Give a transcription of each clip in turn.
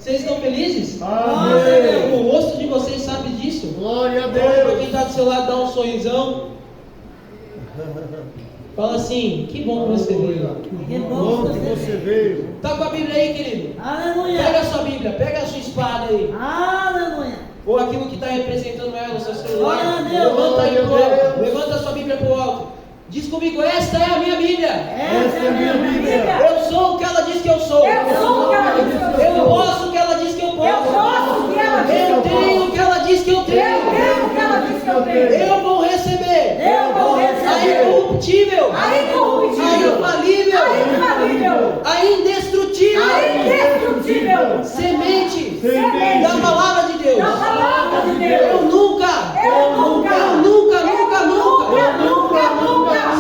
Vocês estão felizes? Amém. O rosto de vocês sabe disso? Glória a Para Deus. quem está do seu lado, dá um sorrisão. Fala assim, que bom que você veio. Que bom que você veio. Tá com a Bíblia aí, querido? Aleluia. Pega a sua Bíblia, pega a sua espada aí. Aleluia. Ou aquilo que está representando ela, o seu celular. Glória a Deus. Levanta aí pro Glória a alto. Deus. Levanta a sua Bíblia pro alto. Diz comigo, esta é a minha Bíblia. Essa é a minha Bíblia. Eu sou o que ela diz que eu sou. Eu sou o que ela diz que eu sou. Eu posso o que ela diz que eu posso. Eu posso o que ela diz que eu Eu tenho o que ela diz que eu tenho. Eu tenho o que ela diz que eu tenho. Eu vou receber. Eu vou A receber. incorruptível. A incorruptível. A infalível. A infalível. A indestrutível. A indestrutível. Semente Semente. da palavra de Deus. Da palavra de Deus. Eu nunca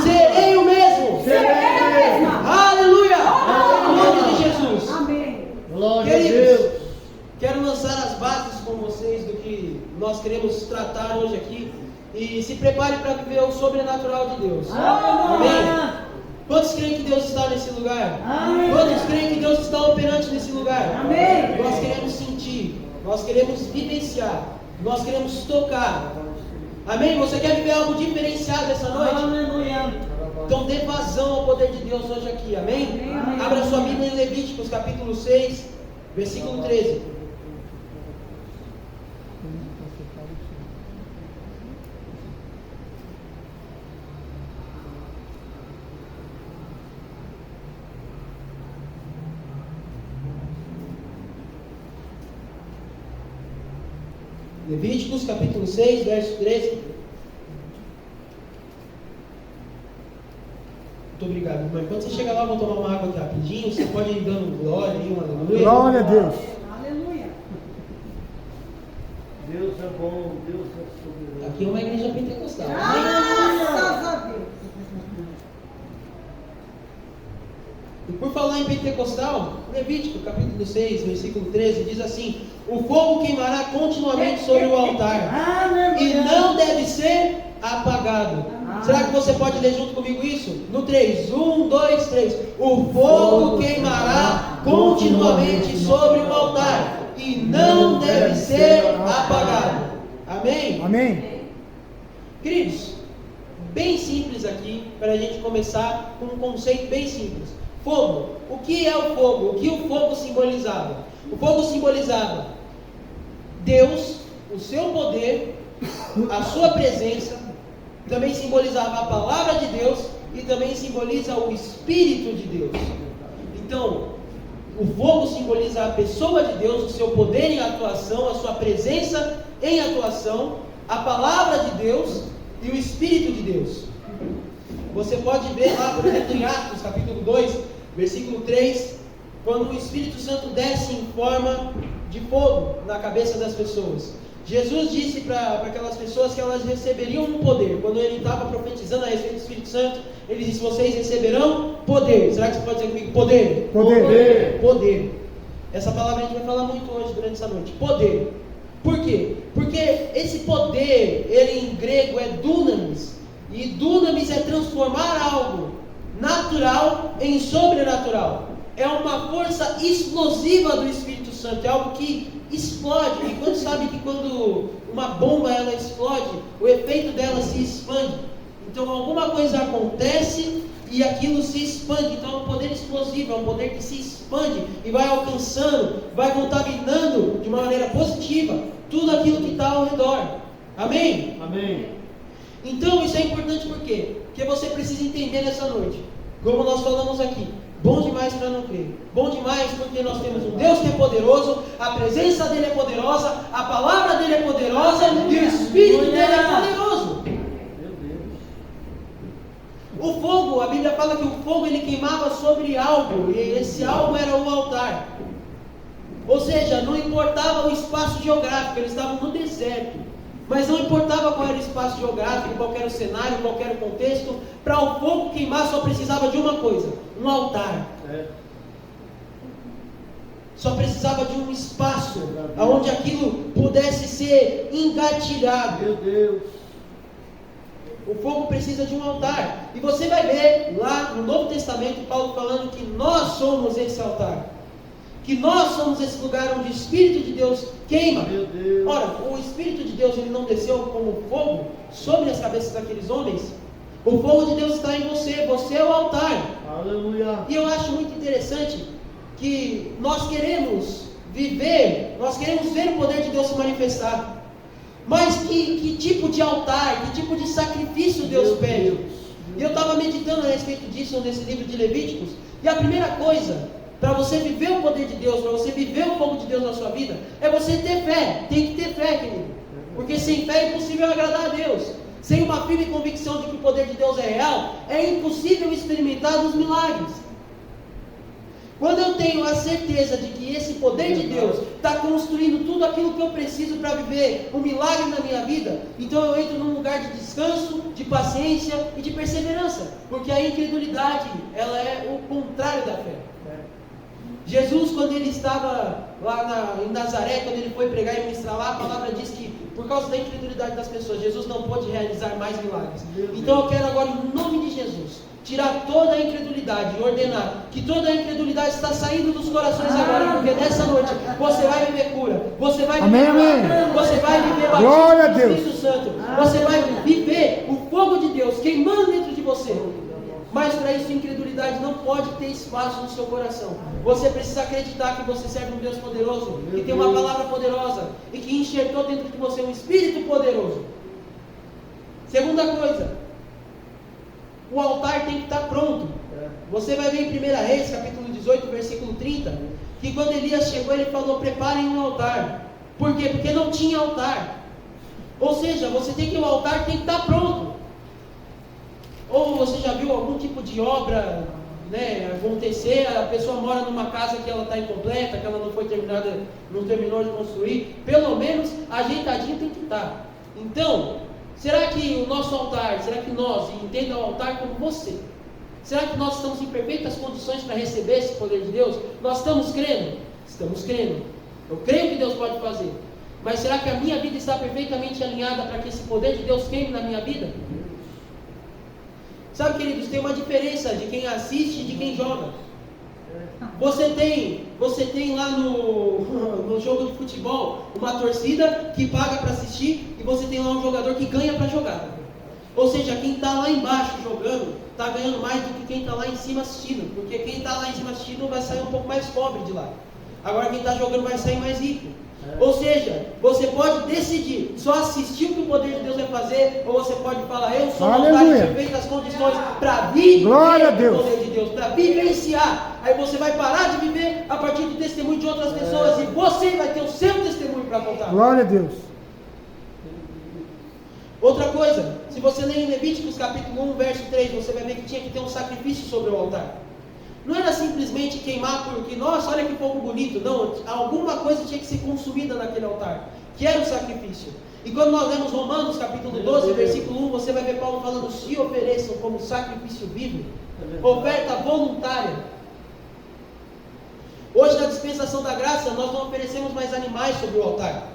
serei o mesmo. Serei a mesma. Aleluia. Em nome de Jesus. Amém. Glória a Queridos, Deus. quero lançar as bases com vocês do que nós queremos tratar hoje aqui. E se prepare para viver o sobrenatural de Deus. Amém? Quantos creem que Deus está nesse lugar? Amém. Quantos creem que Deus está operante nesse lugar? Amém. Nós queremos sentir, nós queremos vivenciar, nós queremos tocar. Amém? Você quer viver algo diferenciado essa noite? Aleluia. Então dê vazão ao poder de Deus hoje aqui, amém? Amém. Abra sua Bíblia em Levíticos capítulo 6, versículo 13. Levíticos capítulo 6, verso 13. Muito obrigado, irmão. Quando você chegar lá, eu vou tomar uma água aqui rapidinho. Você pode ir dando glória aí, uma aleluia. Glória a Deus. Aleluia. Deus é bom, Deus é soberano. Aqui é uma igreja pentecostal. Graças a Deus. E por falar em pentecostal, Levítico capítulo 6, versículo 13, diz assim: o fogo queimará continuamente sobre o altar e não deve ser apagado. Será que você pode ler junto comigo isso? No 3, 1, 2, 3. O fogo queimará continuamente sobre o altar e não deve ser apagado. Amém? Amém. Queridos, bem simples aqui, para a gente começar com um conceito bem simples. Fogo. O que é o fogo? O que o fogo simbolizava? O fogo simbolizava Deus, o seu poder, a sua presença, também simbolizava a palavra de Deus e também simboliza o Espírito de Deus. Então, o fogo simboliza a pessoa de Deus, o seu poder em atuação, a sua presença em atuação, a palavra de Deus e o Espírito de Deus. Você pode ver lá, por exemplo, em Atos capítulo 2, versículo 3, quando o Espírito Santo desce em forma de fogo na cabeça das pessoas. Jesus disse para aquelas pessoas que elas receberiam um poder. Quando ele estava profetizando a respeito do Espírito Santo, ele disse: vocês receberão poder. Será que você pode dizer comigo? Poder. Poder. Poder. Essa palavra a gente vai falar muito hoje durante essa noite. Poder. Por quê? Porque esse poder, ele em grego é dunamis. E dunamis é transformar algo natural em sobrenatural. É uma força explosiva do Espírito Santo. É algo que explode. E quando sabe que quando uma bomba ela explode, o efeito dela se expande. Então alguma coisa acontece e aquilo se expande. Então é um poder explosivo, é um poder que se expande e vai alcançando, vai contaminando de uma maneira positiva tudo aquilo que está ao redor. Amém? Amém. Então isso é importante por quê? Porque você precisa entender nessa noite, como nós falamos aqui, bom demais para não crer. Bom demais porque nós temos um Deus que é poderoso, a presença dele é poderosa, a palavra dele é poderosa e o Espírito dele é poderoso. Meu Deus. O fogo, a Bíblia fala que o fogo ele queimava sobre algo, e esse algo era o altar. Ou seja, não importava o espaço geográfico, eles estavam no deserto. Mas não importava qual era o espaço geográfico, qual era o cenário, qual era o contexto, para o fogo queimar só precisava de uma coisa: um altar. Só precisava de um espaço onde aquilo pudesse ser engatilhado. Meu Deus. O fogo precisa de um altar. E você vai ver lá no Novo Testamento Paulo falando que nós somos esse altar. que nós somos esse lugar onde o Espírito de Deus queima. Meu Deus. Ora, o Espírito de Deus ele não desceu como fogo sobre as cabeças daqueles homens. O fogo de Deus está em você, você é o altar. Aleluia. E eu acho muito interessante que nós queremos ver o poder de Deus se manifestar. Mas que tipo de altar, que tipo de sacrifício Deus pede? E eu estava meditando a respeito disso nesse livro de Levíticos. E a primeira coisa, para você viver o poder de Deus, para você viver o fogo de Deus na sua vida, é você ter fé. Tem que ter fé, querido. Porque sem fé é impossível agradar a Deus. Sem uma firme convicção de que o poder de Deus é real, é impossível experimentar os milagres. Quando eu tenho a certeza de que esse poder de Deus está construindo tudo aquilo que eu preciso para viver um milagre na minha vida, então eu entro num lugar de descanso, de paciência e de perseverança, porque a incredulidade, ela é o contrário da fé. Jesus, quando ele estava lá em Nazaré, quando ele foi pregar e ministrar lá, a palavra diz que por causa da incredulidade das pessoas, Jesus não pôde realizar mais milagres. Então eu quero agora, em nome de Jesus, tirar toda a incredulidade e ordenar que toda a incredulidade está saindo dos corações agora, porque nessa noite você vai viver cura, você vai viver milagre, você vai viver batismo do Espírito Santo, você vai viver o fogo de Deus queimando dentro de você. Mas para isso, a incredulidade não pode ter espaço no seu coração. Você precisa acreditar que você serve um Deus poderoso, que tem uma palavra poderosa e que enxertou dentro de você um Espírito poderoso. Segunda coisa, o altar tem que estar pronto. Você vai ver em 1 Reis, capítulo 18, versículo 30, que quando Elias chegou, ele falou: preparem um altar. Por quê? Porque não tinha altar. Ou seja, o altar tem que estar pronto. Ou você já viu algum tipo de obra, né, acontecer, a pessoa mora numa casa que ela está incompleta, que ela não foi terminada, não terminou de construir, pelo menos ajeitadinho tem que estar. Então, será que o nosso altar, será que nós, e entenda o altar como você, será que nós estamos em perfeitas condições para receber esse poder de Deus? Nós estamos crendo? Estamos crendo. Eu creio que Deus pode fazer. Mas será que a minha vida está perfeitamente alinhada para que esse poder de Deus queime na minha vida? Sabe, queridos, tem uma diferença de quem assiste e de quem joga. Você tem lá no jogo de futebol uma torcida que paga para assistir e você tem lá um jogador que ganha para jogar. Ou seja, quem está lá embaixo jogando está ganhando mais do que quem está lá em cima assistindo, porque quem está lá em cima assistindo vai sair um pouco mais pobre de lá. Agora quem está jogando vai sair mais rico. Ou seja, você pode decidir só assistir o que o poder de Deus vai fazer, ou você pode falar: eu sou um altar de perfeitas condições para viver o poder de Deus, para vivenciar. Aí você vai parar de viver a partir do testemunho de outras pessoas e você vai ter o seu testemunho para contar. Glória a Deus. Outra coisa, se você ler em Levíticos capítulo 1, verso 3, você vai ver que tinha que ter um sacrifício sobre o altar. Não era simplesmente queimar porque, nossa, olha que fogo bonito. Não, alguma coisa tinha que ser consumida naquele altar, que era o sacrifício. E quando nós lemos Romanos capítulo 12, versículo 1, você vai ver Paulo falando: se ofereçam como sacrifício vivo, oferta voluntária. Hoje, na dispensação da graça, nós não oferecemos mais animais sobre o altar,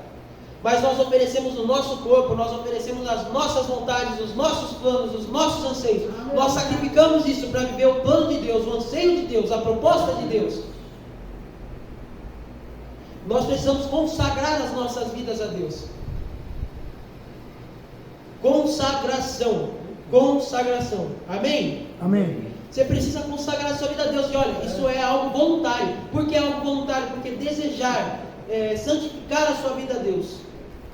mas nós oferecemos o nosso corpo, nós oferecemos as nossas vontades, os nossos planos, os nossos anseios. Nós sacrificamos isso para viver o plano de Deus, o anseio de Deus, a proposta de Deus. Nós precisamos consagrar as nossas vidas a Deus. Consagração. Amém? Amém. Você precisa consagrar a sua vida a Deus. E olha, isso é algo voluntário. Por que é algo voluntário? Porque desejar santificar a sua vida a Deus,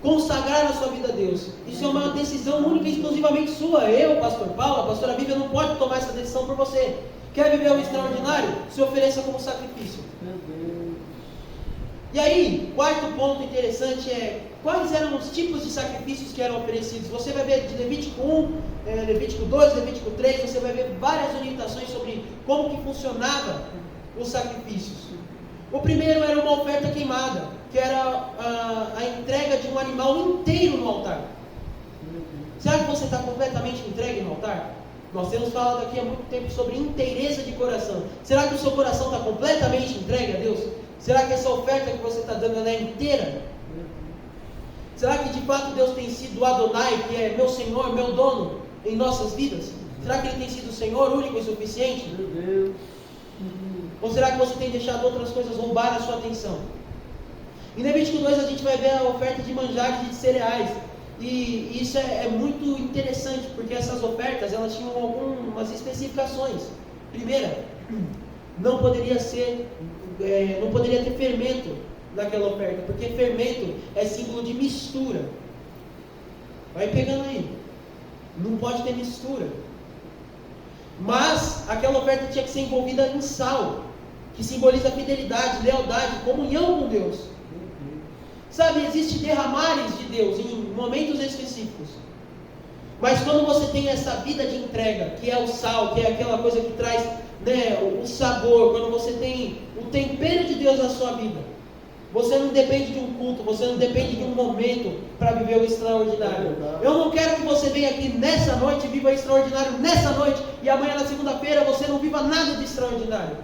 consagrar a sua vida a Deus, isso é uma decisão única e exclusivamente sua. Eu, pastor Paulo, a pastora Bíblia não pode tomar essa decisão por você. Quer viver o extraordinário? Se ofereça como sacrifício. E aí, quarto ponto interessante é quais eram os tipos de sacrifícios que eram oferecidos. Você vai ver de Levítico 1, Levítico 2, Levítico 3, você vai ver várias orientações sobre como que funcionava os sacrifícios. O primeiro era uma oferta queimada, que era a entrega de um animal inteiro no altar. Será que você está completamente entregue no altar? Nós temos falado aqui há muito tempo sobre inteireza de coração. Será que o seu coração está completamente entregue a Deus? Será que essa oferta que você está dando é inteira? Será que de fato Deus tem sido o Adonai, que é meu Senhor, meu dono em nossas vidas? Será que Ele tem sido o Senhor único e suficiente? Meu Deus. Ou será que você tem deixado outras coisas roubar a sua atenção? Em Levítico 2 a gente vai ver a oferta de manjares e de cereais. E isso é muito interessante, porque essas ofertas elas tinham algumas especificações. Primeira, não poderia ter fermento naquela oferta, porque fermento é símbolo de mistura. Vai pegando aí. Não pode ter mistura. Mas aquela oferta tinha que ser envolvida em sal, que simboliza fidelidade, lealdade, comunhão com Deus. Sabe, existe derramares de Deus em momentos específicos. Mas quando você tem essa vida de entrega, que é o sal, que é aquela coisa que traz, né, o sabor, quando você tem o tempero de Deus na sua vida, você não depende de um culto, você não depende de um momento para viver o extraordinário. Eu não quero que você venha aqui nessa noite e viva o extraordinário nessa noite, e amanhã na segunda-feira você não viva nada de extraordinário.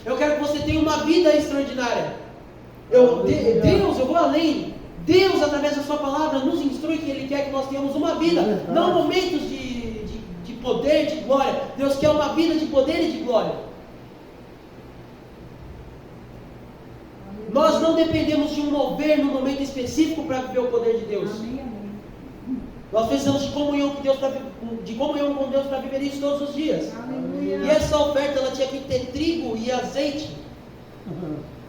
Eu quero que você tenha uma vida extraordinária. Deus, eu vou além. Deus, através da sua palavra, nos instrui que Ele quer que nós tenhamos uma vida, não momentos de poder, de glória. Deus quer uma vida de poder e de glória. Nós não dependemos de um mover no momento específico para viver o poder de Deus. Nós precisamos de comunhão com Deus para viver isso todos os dias. E essa oferta ela tinha que ter trigo e azeite.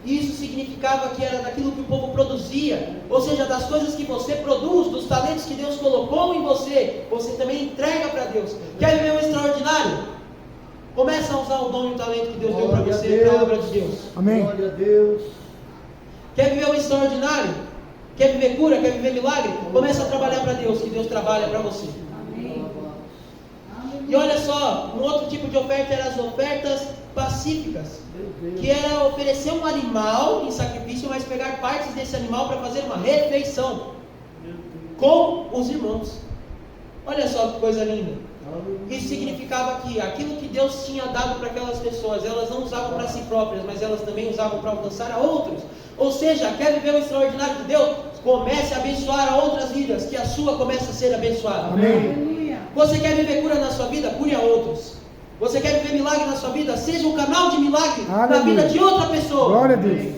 Isso significava que era daquilo que o povo produzia, ou seja, das coisas que você produz, dos talentos que Deus colocou em você, você também entrega para Deus. Quer viver o extraordinário? Começa a usar o dom e o talento que Deus deu para você para a obra de Deus. Amém. Glória a Deus. Quer viver o extraordinário? Quer viver cura? Quer viver milagre? Começa a trabalhar para Deus, que Deus trabalha para você. Amém. E olha só, um outro tipo de oferta eram as ofertas pacíficas, que era oferecer um animal em sacrifício, mas pegar partes desse animal para fazer uma refeição com os irmãos. Olha só que coisa linda. Isso significava que aquilo que Deus tinha dado para aquelas pessoas, elas não usavam para si próprias, mas elas também usavam para alcançar a outros. Ou seja, quer viver o extraordinário de Deus? Comece a abençoar a outras vidas, que a sua comece a ser abençoada. Amém. Você quer viver cura na sua vida? Cure a outros. Você quer viver milagre na sua vida? Seja um canal de milagre na vida de outra pessoa. Glória a Deus.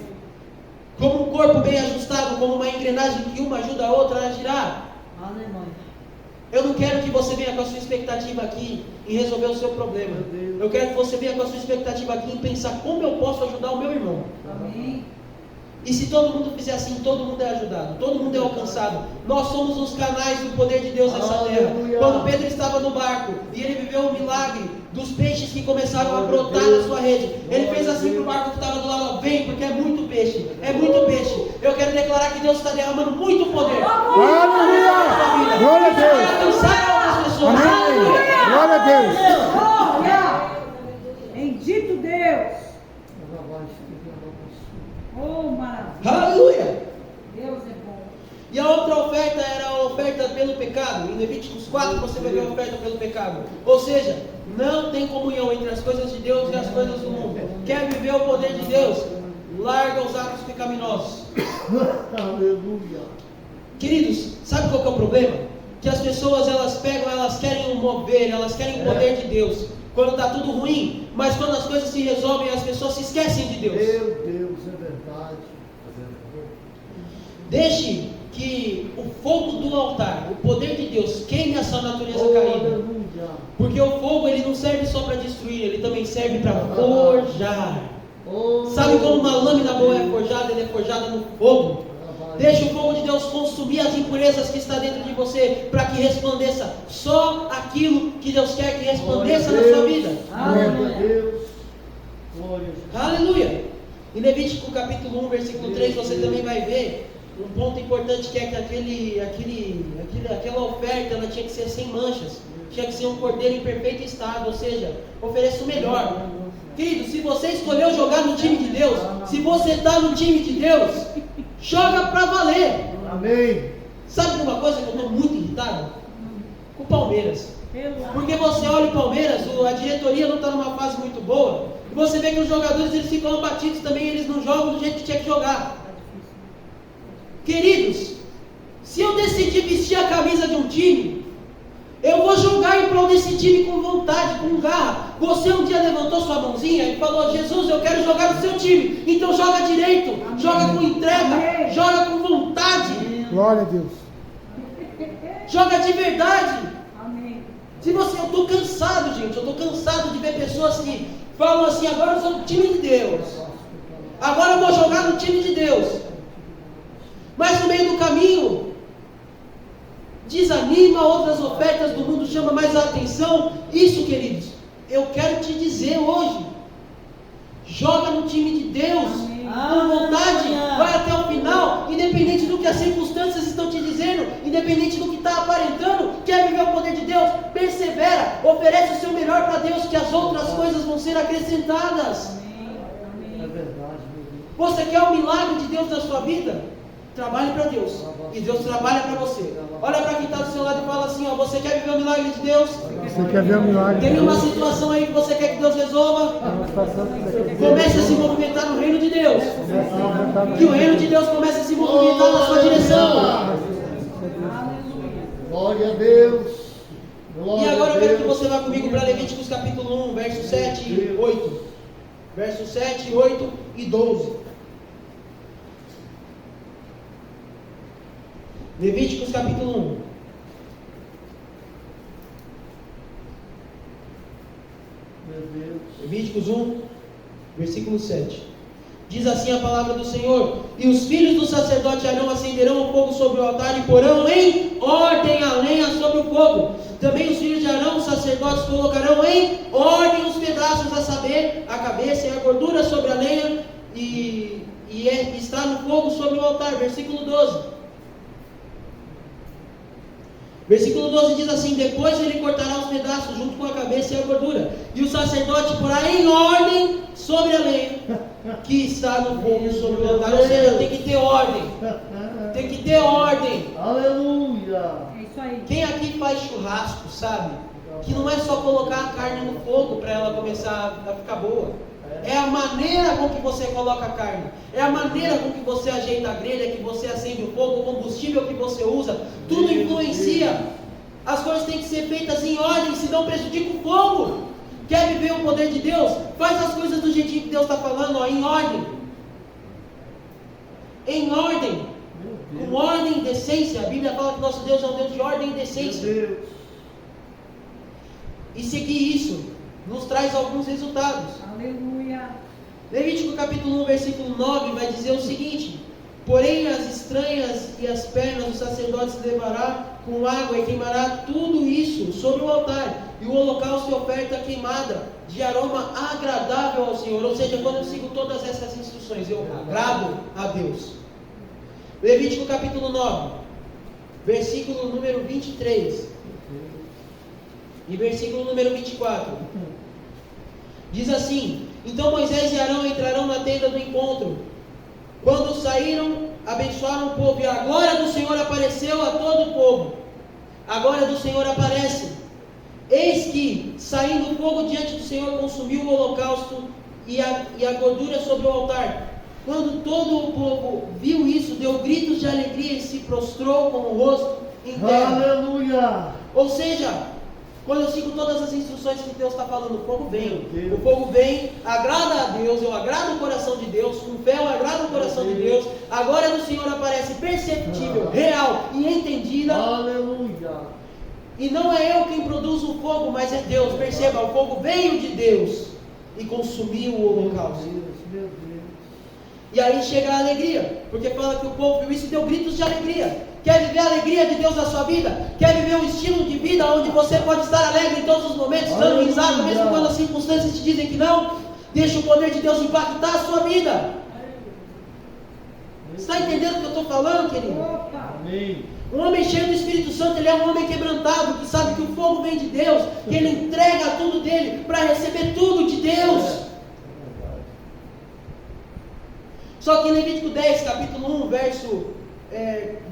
Como um corpo bem ajustado, como uma engrenagem que uma ajuda a outra a girar. Aleluia. Eu não quero que você venha com a sua expectativa aqui em resolver o seu problema. Eu quero que você venha com a sua expectativa aqui em pensar como eu posso ajudar o meu irmão. Amém. E se todo mundo fizer assim, todo mundo é ajudado, todo mundo é alcançado. Nós somos os canais do poder de Deus nessa terra. Quando Pedro estava no barco e ele viveu o milagre dos peixes que começaram a brotar na sua rede, ele fez assim para o barco que estava do lado: vem, porque é muito peixe, é muito peixe. Eu quero declarar que Deus está derramando muito poder. Aleluia! Glória a Deus! Para alcançar outras pessoas. Amém! Glória a Deus! Glória! Bendito Deus! Oh, maravilha! Aleluia! Deus é bom. E a outra oferta era a oferta pelo pecado. Em Levíticos 4 você vai ver a oferta pelo pecado. Ou seja, não tem comunhão entre as coisas de Deus e as coisas do mundo. Quer viver o poder de Deus? Larga os atos pecaminosos. Aleluia. Queridos, sabe qual que é o problema? Que as pessoas elas pegam, elas querem o mover, elas querem o poder de Deus quando está tudo ruim, mas quando as coisas se resolvem, as pessoas se esquecem de Deus. Meu Deus, é verdade. Deixe que o fogo do altar, o poder de Deus, queime a sua natureza caída. Porque o fogo ele não serve só para destruir, ele também serve para forjar. Sabe como uma lâmina boa é forjada? Ele é forjada no fogo. Deixe o fogo de Deus consumir as impurezas que está dentro de você, para que resplandeça só aquilo que Deus quer que resplandeça na sua vida. Aleluia. Aleluia. Em Levítico capítulo 1, versículo 3, você também vai ver um ponto importante, que é que aquela oferta ela tinha que ser sem manchas, tinha que ser um cordeiro em perfeito estado, ou seja, ofereça o melhor. Querido, se você escolheu jogar no time de Deus, se você está no time de Deus, joga para valer. Amém. Sabe uma coisa que eu estou muito irritado? Com o Palmeiras. Porque você olha o Palmeiras, a diretoria não está numa fase muito boa, e você vê que os jogadores eles ficam abatidos também, eles não jogam do jeito que tinha que jogar. Queridos, se eu decidir vestir a camisa de um time, Eu vou jogar em prol desse time com vontade, com garra. Você um dia levantou sua mãozinha e falou: Jesus, eu quero jogar no seu time. Então joga direito, joga com entrega, joga com vontade. Glória a Deus. Joga de verdade. Amém. Se você, eu estou cansado, gente. Eu estou cansado de ver pessoas que falam assim: agora eu sou do time de Deus. Agora eu vou jogar no time de Deus. Mas no meio do caminho desanima, outras ofertas do mundo chamam mais a atenção. Isso, queridos, eu quero te dizer hoje: joga no time de Deus, com vontade, vai até o final, independente do que as circunstâncias estão te dizendo, independente do que está aparentando. Quer viver o poder de Deus? Persevera, oferece o seu melhor para Deus, que as outras coisas vão ser acrescentadas. É verdade, meu Deus. Você quer o milagre de Deus na sua vida? Trabalhe para Deus, e Deus trabalha para você. Olha para quem está do seu lado e fala assim: ó, você quer viver o milagre de Deus? Você quer ver o milagre? Tem uma situação aí que você quer que Deus resolva? Comece a se movimentar no reino de Deus. Que o reino de Deus comece a se movimentar na sua direção. Glória a Deus. E Glória agora a eu quero que Deus. você vá comigo para Levíticos capítulo 1, versos 7 e 8. Versos 7, 8 e 12. Levíticos capítulo 1. Meu Deus. Levíticos 1, versículo 7. Diz assim a palavra do Senhor: e os filhos do sacerdote Arão acenderão o fogo sobre o altar e porão em ordem a lenha sobre o fogo. Também os filhos de Arão, os sacerdotes, colocarão em ordem os pedaços, a saber, a cabeça e a gordura sobre a lenha, e está no fogo sobre o altar. Versículo 12. Versículo 12 diz assim: depois ele cortará os pedaços junto com a cabeça e a gordura, e o sacerdote porá em ordem sobre a lenha que está no fogo sobre o altar. Ou seja, tem que ter ordem. Tem que ter ordem. Aleluia. É isso aí. Quem aqui faz churrasco sabe que não é só colocar a carne no fogo para ela começar a ficar boa. É a maneira com que você coloca a carne, é a maneira com que você ajeita a grelha, que você acende o fogo, o combustível que você usa, tudo influencia. As coisas têm que ser feitas em ordem, senão prejudica o fogo. Quer viver o poder de Deus? Faz as coisas do jeitinho que Deus está falando, ó, em ordem. Em ordem. Com ordem e decência. A Bíblia fala que nosso Deus é um Deus de ordem e decência. Meu Deus. E seguir isso nos traz alguns resultados. Aleluia. Levítico capítulo 1, versículo 9 vai dizer o seguinte: porém as estranhas e as pernas do sacerdote se levará com água e queimará tudo isso sobre o altar, e o holocausto e oferta queimada de aroma agradável ao Senhor. Ou seja, quando eu sigo todas essas instruções, eu agrado a Deus. Levítico capítulo 9, versículo número 23 e versículo número 24. Diz assim: então Moisés e Arão entrarão na tenda do encontro. Quando saíram, abençoaram o povo, e a glória do Senhor apareceu a todo o povo. A glória do Senhor aparece. Eis que, saindo fogo diante do Senhor, consumiu o holocausto e a gordura sobre o altar. Quando todo o povo viu isso, deu gritos de alegria e se prostrou com o rosto em terra. Aleluia. Ou seja, quando eu sigo todas as instruções que Deus está falando, o fogo vem. O fogo vem, agrada a Deus, eu agrado o coração de Deus, com fé eu agrado o coração de Deus. A glória do Senhor aparece perceptível, real e entendida. Aleluia. E não é eu quem produz o fogo, mas é Deus. Perceba, o fogo veio de Deus e consumiu o holocausto. Meu Deus. E aí chega a alegria, porque fala que o povo viu isso e deu gritos de alegria. Quer viver a alegria de Deus na sua vida? Quer viver um estilo de vida onde você pode estar alegre em todos os momentos, dando risada, mesmo quando as circunstâncias te dizem que não? Deixa o poder de Deus impactar a sua vida. Está entendendo o que eu estou falando, querido? Opa. Amém. Um homem cheio do Espírito Santo, ele é um homem quebrantado, que sabe que o fogo vem de Deus, que ele entrega tudo dele para receber tudo de Deus. Só que em Levítico 10, capítulo 1,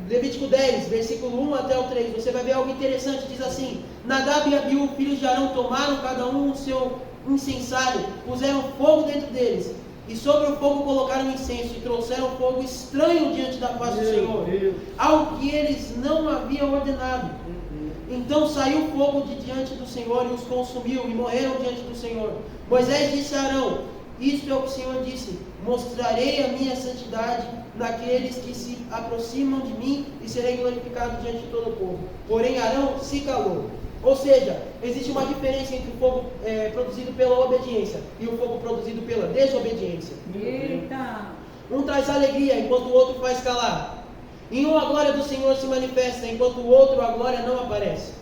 Levítico 10, versículo 1 até o 3, você vai ver algo interessante. Diz assim: Nadab e Abiú, filhos de Arão, tomaram cada um o seu incensário, puseram fogo dentro deles, e sobre o fogo colocaram incenso, e trouxeram fogo estranho diante da face do Senhor, algo que eles não haviam ordenado. Então saiu fogo de diante do Senhor e os consumiu, e morreram diante do Senhor. Moisés disse a Arão: isto é o que o Senhor disse: mostrarei a minha santidade naqueles que se aproximam de mim, e serei glorificado diante de todo o povo. Porém Arão se calou. Ou seja, existe uma diferença entre o fogo produzido pela obediência e o fogo produzido pela desobediência. Eita. Um traz alegria, enquanto o outro faz calar. Em um a glória do Senhor se manifesta, enquanto o outro a glória não aparece.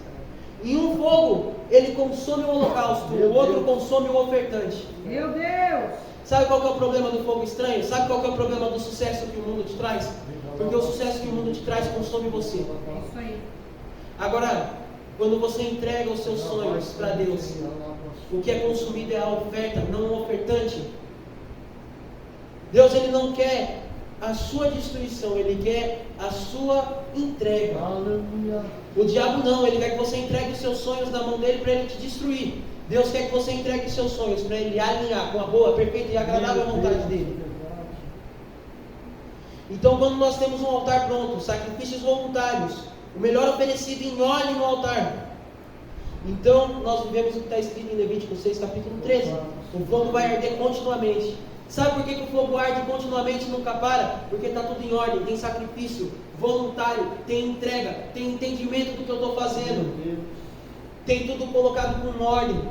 Em um fogo, ele consome o holocausto, o outro consome o ofertante. Meu Deus. Sabe qual que é o problema do fogo estranho? Sabe qual que é o problema do sucesso que o mundo te traz? Porque o sucesso que o mundo te traz consome você. É isso aí. Agora, quando você entrega os seus sonhos para Deus, o que é consumido é a oferta, não o ofertante. Deus, ele não quer a sua destruição, ele quer a sua entrega. Aleluia. O diabo não, ele quer que você entregue os seus sonhos na mão dele para ele te destruir. Deus quer que você entregue os seus sonhos para ele alinhar com a boa, perfeita e agradável vontade dele. Então, quando nós temos um altar pronto, sacrifícios voluntários, o melhor oferecido em óleo no altar, então nós vivemos o que está escrito em Levítico 6, capítulo 13. O fogo vai arder continuamente. Sabe por que o fogo arde continuamente e nunca para? Porque está tudo em ordem, tem sacrifício voluntário, tem entrega, tem entendimento do que eu estou fazendo, tem tudo colocado com ordem.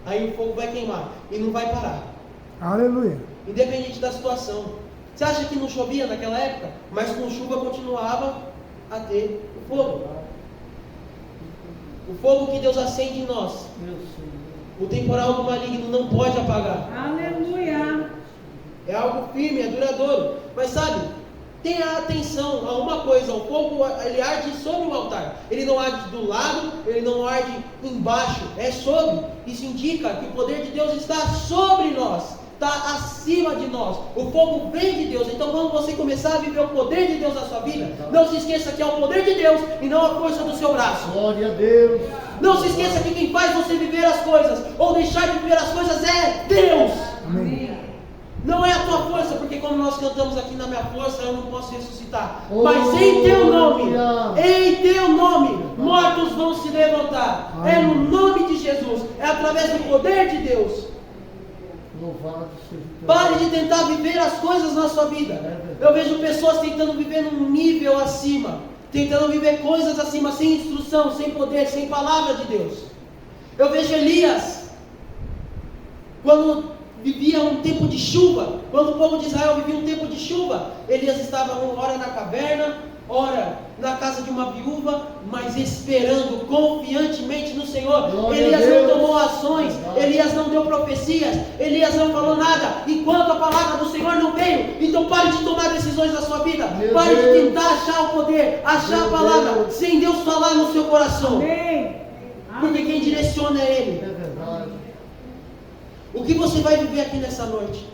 Aí o fogo vai queimar e não vai parar. Aleluia. Independente da situação. Você acha que não chovia naquela época? Mas com chuva continuava a ter o fogo. O fogo que Deus acende em nós, o temporal do maligno não pode apagar. Aleluia. É algo firme, é duradouro. Mas sabe, tenha atenção a uma coisa: o fogo ele arde sobre o altar. Ele não arde do lado, ele não arde embaixo, é sobre. Isso indica que o poder de Deus está sobre nós, está acima de nós. O fogo vem de Deus. Então quando você começar a viver o poder de Deus na sua vida, não se esqueça que é o poder de Deus e não a força do seu braço. Glória a Deus. Não se esqueça que quem faz você viver as coisas ou deixar de viver as coisas é Deus. Amém. Não é a tua força, porque como nós cantamos aqui, na minha força eu não posso ressuscitar. Mas em teu nome, mortos vão se levantar. É no nome de Jesus, é através do poder de Deus. Louvado seja o teu Pare de tentar viver as coisas na sua vida. Eu vejo pessoas tentando viver num nível acima, tentando viver coisas acima, sem instrução, sem poder, sem palavra de Deus. Eu vejo Elias, quando vivia um tempo de chuva, quando o povo de Israel vivia um tempo de chuva, Elias estava ora na caverna, ora na casa de uma viúva, mas esperando confiantemente no Senhor. Glória Elias a Deus. não tomou ações, Elias não deu profecias, Elias não falou nada, enquanto a palavra do Senhor não veio. Então pare de tomar decisões na sua vida, Meu pare Deus. de tentar achar o poder, achar Meu a palavra, Deus. sem Deus falar no seu coração, Amém. porque quem direciona é Ele. É verdade. O que você vai viver aqui nessa noite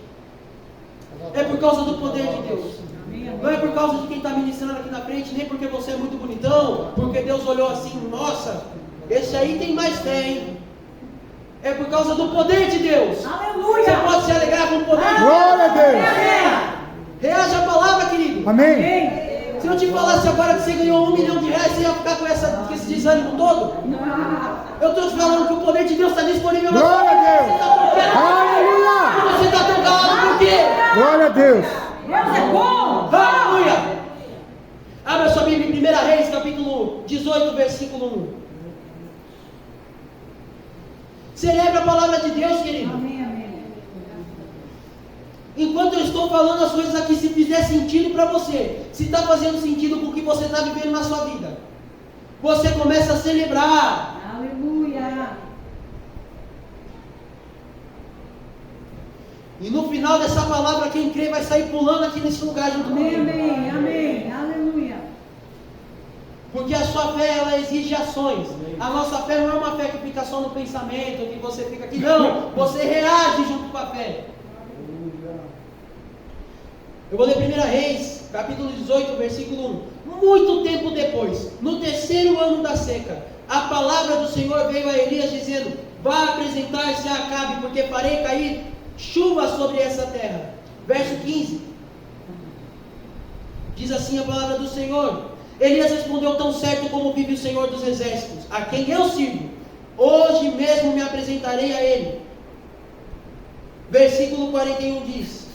é por causa do poder de Deus. Amém. Não é por causa de quem está ministrando aqui na frente, nem porque você é muito bonitão, porque Deus olhou assim, nossa, esse aí tem mais fé, hein? É por causa do poder de Deus. Aleluia. Você pode se alegrar com o poder de Deus. Glória a Deus. Amém. Reaja à palavra, querido. Amém. Amém. Se eu te falasse agora que você ganhou R$1 milhão, você ia ficar com esse desânimo todo? Eu estou te falando que o poder de Deus está disponível na sua Glória vida. a Deus. Aleluia. Você está tão calado por quê? Glória a Deus. Deus é bom. Aleluia! Abra sua Bíblia em 1 Reis, capítulo 18, versículo 1. Celebre a palavra de Deus, querido. Amém, amém. Enquanto eu estou falando as coisas aqui, se fizer sentido para você, se está fazendo sentido com o que você está vivendo na sua vida, você começa a celebrar. Aleluia. E no final dessa palavra, quem crê vai sair pulando aqui nesse lugar junto Amém, comigo. amém, amém. Aleluia. Porque a sua fé, ela exige ações. A nossa fé não é uma fé que fica só no pensamento, que você fica aqui. Não, você reage junto com a fé. Eu vou ler 1 Reis, capítulo 18, versículo 1. Muito tempo depois, no 3º ano da seca, a palavra do Senhor veio a Elias dizendo: vá apresentar-se a Acabe, porque farei cair chuva sobre essa terra. Verso 15. Diz assim a palavra do Senhor: Elias respondeu: tão certo como vive o Senhor dos Exércitos, a quem eu sirvo, hoje mesmo me apresentarei a ele. Versículo 41 diz: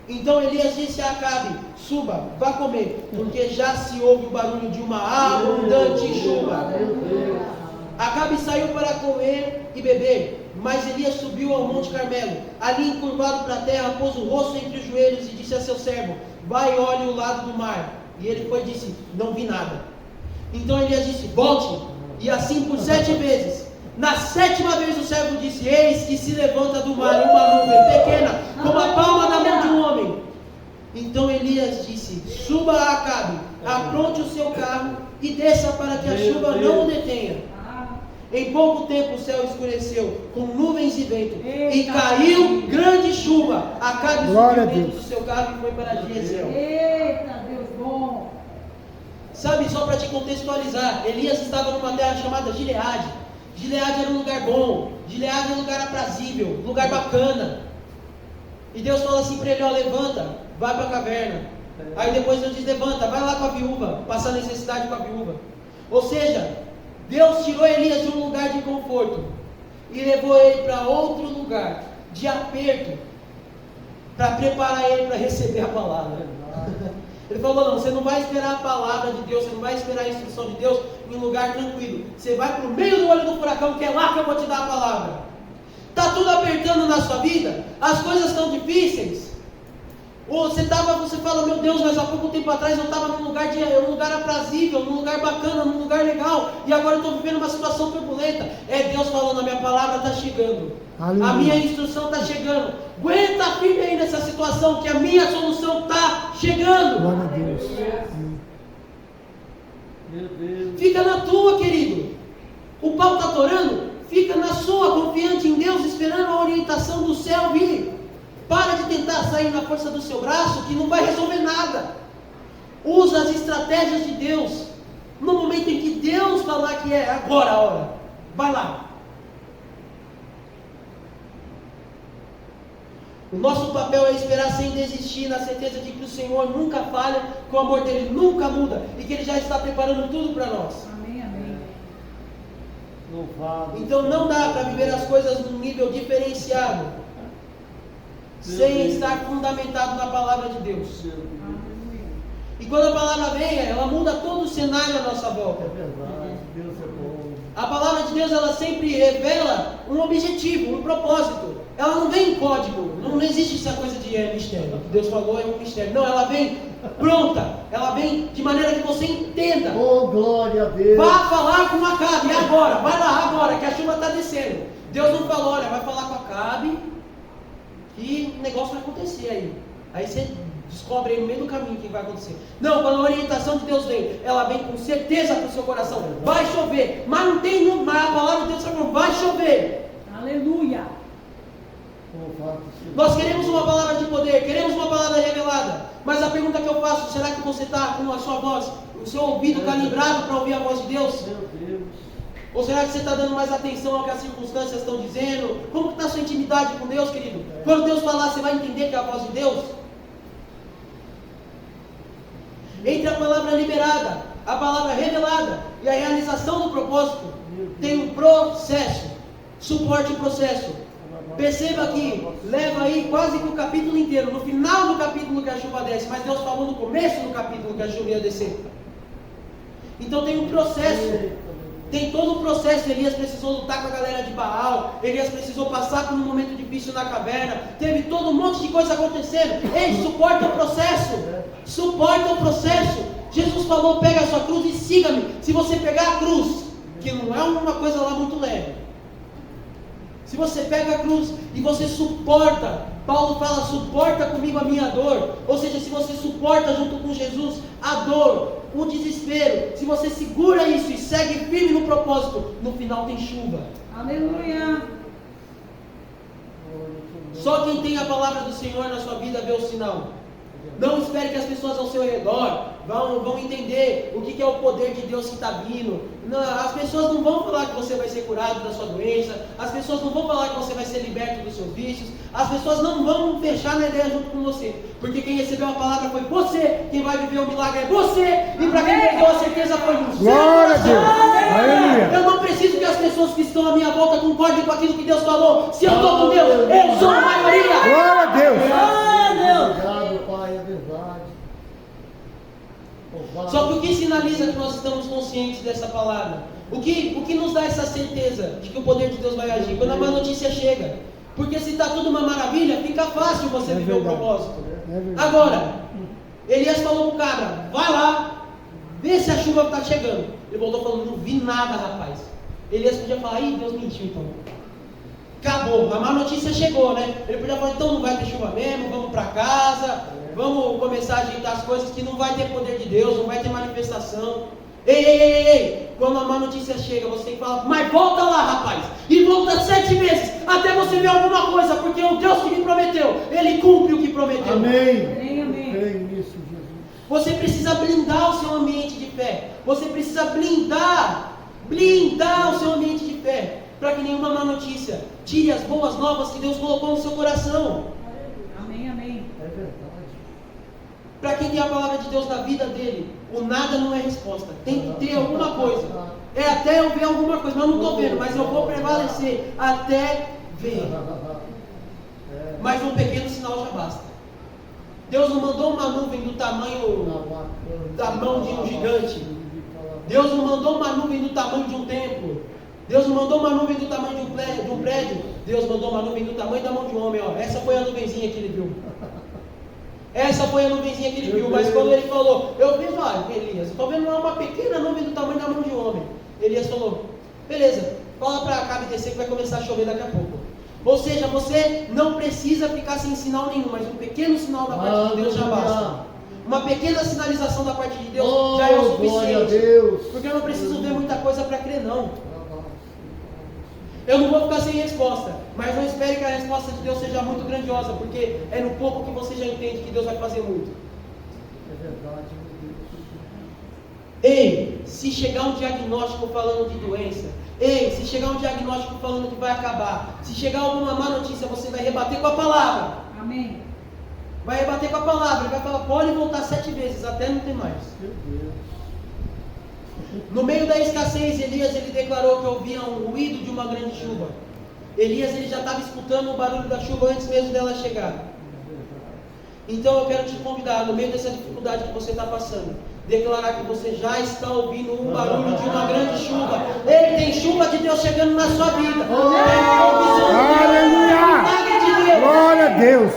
então Elias disse a Acabe: suba, vá comer, porque já se ouve o barulho de uma abundante chuva. Acabe saiu para comer e beber, mas Elias subiu ao Monte Carmelo. Ali, encurvado para a terra, pôs o rosto entre os joelhos e disse a seu servo: vai e olhe o lado do mar. E ele foi e disse: não vi nada. Então Elias disse: volte. E assim por 7 vezes. Na 7ª vez o servo disse: eis que se levanta do mar uma nuvem pequena, como a palma da mão de um homem. Então Elias disse: suba a Acabe, apronte o seu carro e desça para que a chuva não o detenha. Em pouco tempo o céu escureceu, com nuvens e vento, e caiu grande chuva. Acabe subiu dentro do seu carro e foi para Jezreel. Eita, Deus bom. Sabe, só para te contextualizar, Elias estava numa terra chamada Gileade. Gileade era um lugar bom, Gileade era um lugar aprazível, um lugar bacana. E Deus falou assim para ele: ó, levanta, vai para a caverna. Aí depois Deus diz: levanta, vai lá com a viúva, passar necessidade com a viúva. Ou seja, Deus tirou Elias de um lugar de conforto e levou ele para outro lugar de aperto, para preparar ele para receber a palavra. Ele falou: não, você não vai esperar a palavra de Deus, você não vai esperar a instrução de Deus em um lugar tranquilo. Você vai para o meio do olho do furacão, que é lá que eu vou te dar a palavra. Está tudo apertando na sua vida? As coisas estão difíceis? Ou você fala: meu Deus, mas há pouco tempo atrás eu estava num lugar aprazível, num lugar bacana, num lugar legal, e agora eu estou vivendo uma situação turbulenta. É Deus falando: a minha palavra está chegando. Aleluia. A minha instrução está chegando. Aguenta firme aí nessa situação, que a minha solução está chegando. Glória a Deus. Meu Deus. Fica na tua, querido. O pau está atorando? Fica na sua, confiante em Deus, esperando a orientação do céu vir. Para de tentar sair na força do seu braço, que não vai resolver nada. Usa as estratégias de Deus. No momento em que Deus falar que é agora a hora, vai lá. O nosso papel é esperar sem desistir, na certeza de que o Senhor nunca falha, que o amor dele nunca muda e que ele já está preparando tudo para nós. Amém, amém. Louvado. Então não dá para viver as coisas num nível diferenciado, sem estar fundamentado na palavra de Deus. E quando a palavra vem, ela muda todo o cenário à nossa volta. É verdade, Deus é bom. A palavra de Deus, ela sempre revela um objetivo, um propósito. Ela não vem em código, não existe essa coisa de mistério. O que Deus falou é um mistério. Não, ela vem pronta, ela vem de maneira que você entenda. Oh, glória a Deus. Vá falar com Acabe, e agora? Vai lá agora, que a chuva está descendo. Deus não falou: olha, vai falar com Acabe, que o negócio vai acontecer aí. Aí você descobre aí no meio do caminho o que vai acontecer. Não, quando a orientação de Deus vem, ela vem com certeza para o seu coração. Vai chover, mas não tem no mar. A palavra de Deus está falando: vai chover. Aleluia. Nós queremos uma palavra de poder, queremos uma palavra revelada. Mas a pergunta que eu faço: será que você está com a sua voz, o seu ouvido calibrado para ouvir a voz de Deus? Meu Deus. Ou será que você está dando mais atenção ao que as circunstâncias estão dizendo? Como está a sua intimidade com Deus, querido? Quando Deus falar, você vai entender que é a voz de Deus? Entre a palavra liberada, a palavra revelada e a realização do propósito, tem um processo. Suporte o processo. Perceba que leva aí quase que o capítulo inteiro. No final do capítulo que a chuva desce, mas Deus falou no começo do capítulo que a chuva ia descer. Então tem um processo. Tem todo o processo. Elias precisou lutar com a galera de Baal. Elias precisou passar por um momento difícil na caverna. Teve todo um monte de coisa acontecendo. Ei, suporta o processo. Suporta o processo. Jesus falou: pega a sua cruz e siga-me. Se você pegar a cruz, que não é uma coisa lá muito leve, se você pega a cruz e você suporta, Paulo fala: suporta comigo a minha dor. Ou seja, se você suporta junto com Jesus a dor, o desespero, se você segura isso e segue firme no propósito, no final tem chuva. Aleluia. Só quem tem a palavra do Senhor na sua vida vê o sinal. Não espere que as pessoas ao seu redor vão entender o que é o poder de Deus que está vindo. Não, as pessoas não vão falar que você vai ser curado da sua doença. As pessoas não vão falar que você vai ser liberto dos seus vícios. As pessoas não vão fechar na ideia junto com você. Porque quem recebeu a palavra foi você. Quem vai viver o milagre é você. E para quem perdeu a certeza foi no seu Glória a Deus. coração. Aleluia. Eu não preciso que as pessoas que estão à minha volta concordem com aquilo que Deus falou. Se eu estou com Deus, eu sou a maioria. Glória a Deus. Obrigado, Pai, é verdade. Só que o que sinaliza que nós estamos conscientes dessa palavra? O que nos dá essa certeza de que o poder de Deus vai agir? Quando a má notícia chega. Porque se está tudo uma maravilha, fica fácil você viver o propósito. Agora, Elias falou para o cabra, vai lá, vê se a chuva está chegando. Ele voltou falando, não vi nada, rapaz. Elias podia falar, ih, Deus mentiu então. Acabou, a má notícia chegou, né? Ele podia falar, então não vai ter chuva mesmo, vamos para casa, vamos começar a ajeitar as coisas, que não vai ter poder de Deus, não vai ter manifestação. Ei, quando a má notícia chega, você tem que falar, mas volta lá, rapaz, e volta 7 vezes, até você ver alguma coisa, porque o Deus que me prometeu, Ele cumpre o que prometeu. Amém. Amém. Creio nisso, Jesus. Você precisa blindar o seu ambiente de fé, você precisa blindar o seu ambiente de fé, para que nenhuma má notícia tire as boas novas que Deus colocou no seu coração. Amém. É verdade. Para quem tem a palavra de Deus na vida dele, o nada não é resposta. Tem que ter alguma coisa. É até eu ver alguma coisa, mas eu não estou vendo, mas eu vou prevalecer até ver. Mas um pequeno sinal já basta. Deus não mandou uma nuvem do tamanho da mão de um gigante. Deus não mandou uma nuvem do tamanho de um templo. Deus não mandou uma nuvem do tamanho de um prédio. Deus mandou uma nuvem do tamanho da mão de um homem. Ó. Essa foi a nuvenzinha que ele viu. Essa foi a nuvenzinha que ele viu. Mas quando ele falou, eu vejo, Elias, eu estou vendo uma pequena nuvem do tamanho da mão de um homem. Elias falou, beleza, fala para Acabe descer que vai começar a chover daqui a pouco. Ou seja, você não precisa ficar sem sinal nenhum, mas um pequeno sinal da parte de Deus já basta. Uma pequena sinalização da parte de Deus já é o suficiente. Porque eu não preciso ver muita coisa para crer, não. Eu não vou ficar sem resposta, mas não espere que a resposta de Deus seja muito grandiosa, porque é no pouco que você já entende que Deus vai fazer muito. É verdade, meu Deus. Ei, se chegar um diagnóstico falando de doença, ei, se chegar um diagnóstico falando que vai acabar, se chegar alguma má notícia, você vai rebater com a palavra. Amém. Vai rebater com a palavra, vai falar, pode voltar 7 vezes, até não ter mais. Meu Deus. No meio da escassez, Elias ele declarou que ouvia um ruído de uma grande chuva. Elias ele já estava escutando o barulho da chuva antes mesmo dela chegar. Então eu quero te convidar, no meio dessa dificuldade que você está passando, declarar que você já está ouvindo um barulho de uma grande chuva. Ei, tem chuva de Deus chegando na sua vida. Aleluia! Glória a Deus!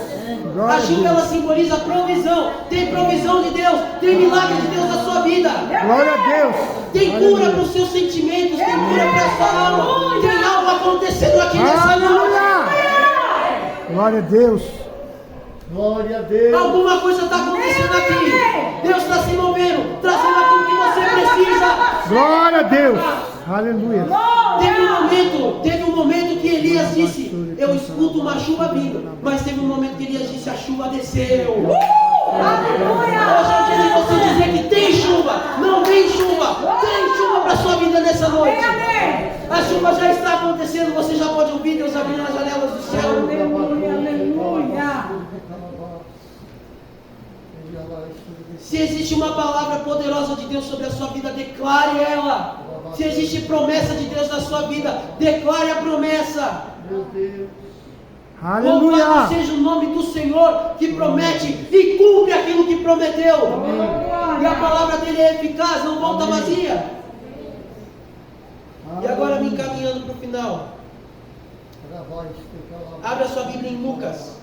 Glória A a chuva Deus! ela simboliza provisão. Tem provisão de Deus, tem milagre de Deus na sua vida. Glória a Deus! Tem cura para os seus sentimentos, tem cura para a sua alma. Tem algo acontecendo aqui nessa noite. Aleluia! Glória a Deus! Glória a Deus. Alguma coisa está acontecendo aqui. Deus está se movendo, trazendo aquilo que você precisa. Glória a Deus! Aleluia! Teve um momento que Elias disse, eu escuto uma chuva vindo. Mas teve um momento que Elias disse, a chuva desceu. Hoje é o dia de você dizer que tem chuva. Não tem chuva. Tem chuva para a sua vida nessa noite. A chuva já está acontecendo. Você já pode ouvir Deus abrindo as janelas do céu. Aleluia. Se existe uma palavra poderosa de Deus sobre a sua vida, declare ela. Se existe promessa de Deus na sua vida, declare a promessa. Meu Deus. Aleluia! Louvado seja o nome do Senhor, que promete e cumpre aquilo que prometeu. E a palavra dele é eficaz, não volta vazia. E agora me encaminhando para o final. Abra sua Bíblia em Lucas.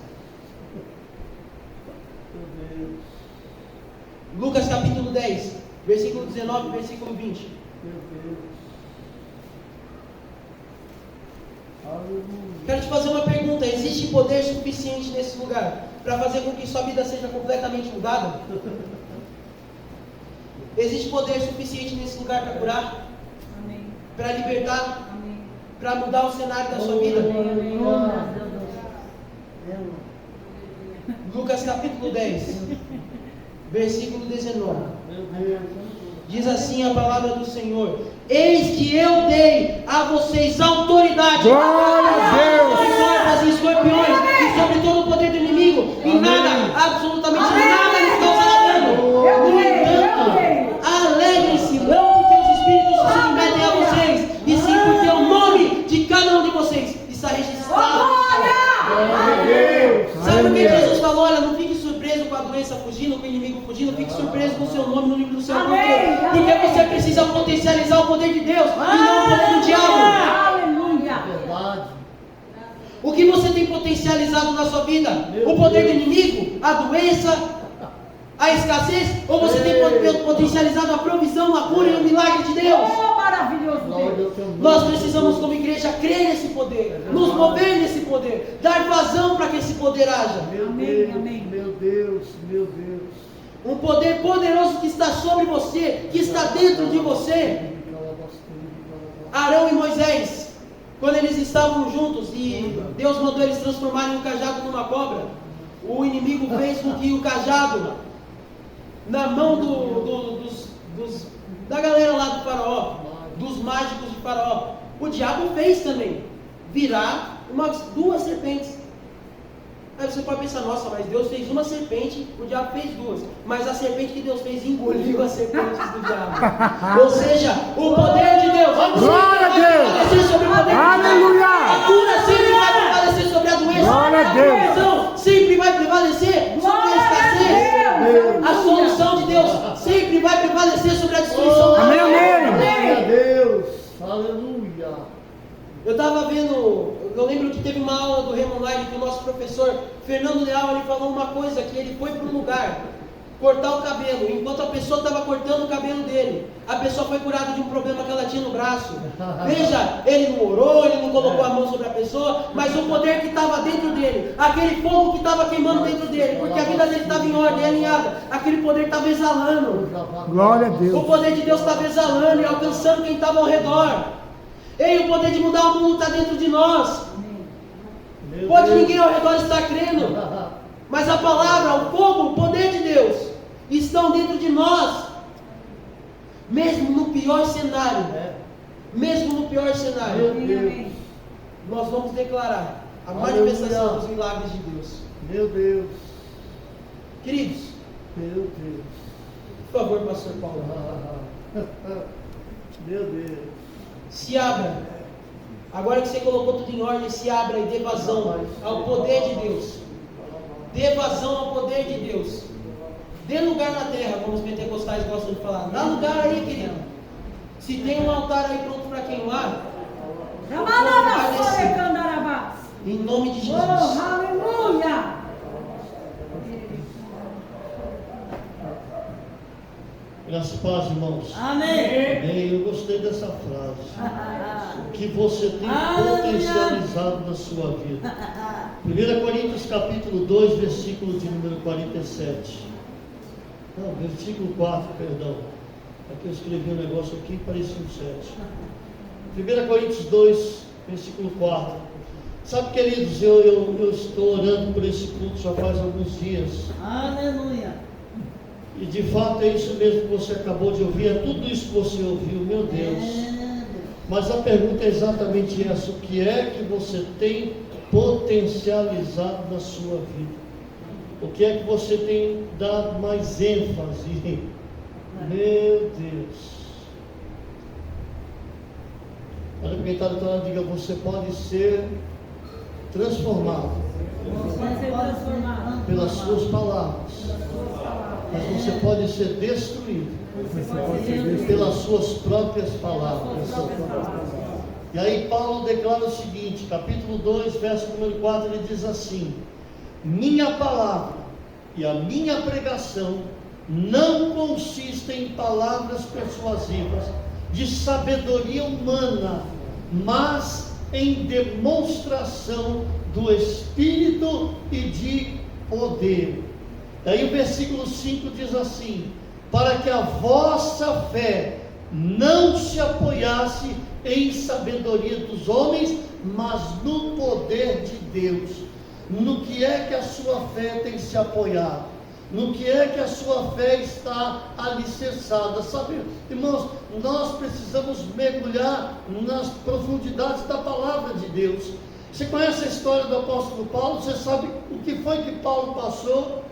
Lucas capítulo 10, versículo 19 e versículo 20. Quero te fazer uma pergunta. Existe poder suficiente nesse lugar para fazer com que sua vida seja completamente mudada? Existe poder suficiente nesse lugar para curar? Amém. Para libertar? Amém. Para mudar o cenário da sua vida? Lucas capítulo 10. versículo 19. Meu Deus. Diz assim a palavra do Senhor: eis que eu dei a vocês autoridade Glória a Deus. sobre corvas e escorpiões e sobre todo o poder do inimigo, e nada, absolutamente nada lhes causará dano. No entanto, alegrem-se, não porque os espíritos se submetem a vocês, e sim porque o nome de cada um de vocês está registrado. Sabe o que Jesus falou? Olha, não fique surpreso com a doença fugindo, com o inimigo fugindo, fique surpreso com o seu nome no livro do Senhor. Porque você precisa potencializar o poder de Deus e não o poder do diabo. Aleluia. Verdade. O que você tem potencializado na sua vida? O poder do inimigo? A doença? A escassez? Ou você tem potencializado a provisão, a cura e o milagre de Deus? Oh, maravilhoso Deus. Nós precisamos, como igreja, crer nesse poder, nos mover nesse poder, dar vazão para que esse poder haja. Meu Amém, Deus, amém. meu Deus, meu Deus. Um poder poderoso que está sobre você, que está dentro de você. Arão e Moisés, quando eles estavam juntos e Deus mandou eles transformarem o cajado numa cobra, o inimigo fez com que o cajado, na mão da galera lá do faraó, dos mágicos de faraó, o diabo fez também, virar duas serpentes. Aí você pode pensar, nossa, mas Deus fez uma serpente, o diabo fez duas. Mas a serpente que Deus fez engoliu as serpentes do diabo. Ou seja, o poder de Deus Glória a Deus. prevalecer sobre o poder Aleluia. A cura sempre vai prevalecer sobre a doença. Glória a Deus. A provisão sempre vai prevalecer sobre a escassez. A solução de Deus sempre vai prevalecer sobre a destruição da Amém, amém. Glória a Deus. Aleluia. Eu estava vendo, eu lembro que teve uma aula do Remo Online que o nosso professor Fernando Leal, ele falou uma coisa, que ele foi para um lugar cortar o cabelo, enquanto a pessoa estava cortando o cabelo dele, a pessoa foi curada de um problema que ela tinha no braço. Veja, ele não orou, ele não colocou a mão sobre a pessoa, mas o poder que estava dentro dele, aquele fogo que estava queimando dentro dele, porque a vida dele estava em ordem, alinhada, aquele poder estava exalando. Glória a O Deus. poder de Deus estava exalando e alcançando quem estava ao redor. Ei, o poder de mudar o mundo está dentro de nós. Meu Pode Deus. ninguém ao redor estar crendo, mas a palavra, o fogo, o poder de Deus estão dentro de nós. Mesmo no pior cenário, mesmo no pior cenário, Meu Deus. nós vamos declarar a Aleluia. manifestação dos milagres de Deus. Meu Deus. Queridos, Meu Deus. por favor, pastor Paulo, Meu Deus. se abra. Agora que você colocou tudo em ordem, se abra e dê vazão ao poder de Deus. Dê vazão ao poder de Deus. Dê lugar na terra, como os pentecostais gostam de falar. Dá lugar aí, querido. Se tem um altar aí pronto para queimar, em nome de Jesus. Oh, aleluia. Graças a Deus, irmãos. Amém. Amém. Eu gostei dessa frase. O que você tem Aleluia. potencializado na sua vida. 1 Coríntios capítulo 2, versículo de número 47. Não, versículo 4, perdão. Aqui eu escrevi um negócio aqui e parecia um 7. 1 Coríntios 2, versículo 4. Sabe, queridos, eu estou orando por esse culto já faz alguns dias. Aleluia. E de fato é isso mesmo que você acabou de ouvir, é tudo isso que você ouviu, meu Deus. Mas a pergunta é exatamente essa: o que é que você tem potencializado na sua vida? O que é que você tem dado mais ênfase? Meu Deus. Olha para quem está do lado, diga: você pode ser transformado pelas suas palavras, mas você pode ser destruído pelas suas próprias palavras. E aí Paulo declara o seguinte, capítulo 2, verso número 4, ele diz assim: minha palavra e a minha pregação não consistem em palavras persuasivas de sabedoria humana, mas em demonstração do Espírito e de poder. Aí o versículo 5 diz assim: para que a vossa fé não se apoiasse em sabedoria dos homens, mas no poder de Deus. No que é que a sua fé tem se apoiado? no que é que a sua fé está alicerçada. Sabe, irmãos, nós precisamos mergulhar nas profundidades da palavra de Deus. Você conhece a história do apóstolo Paulo? Você sabe o que foi que Paulo passou?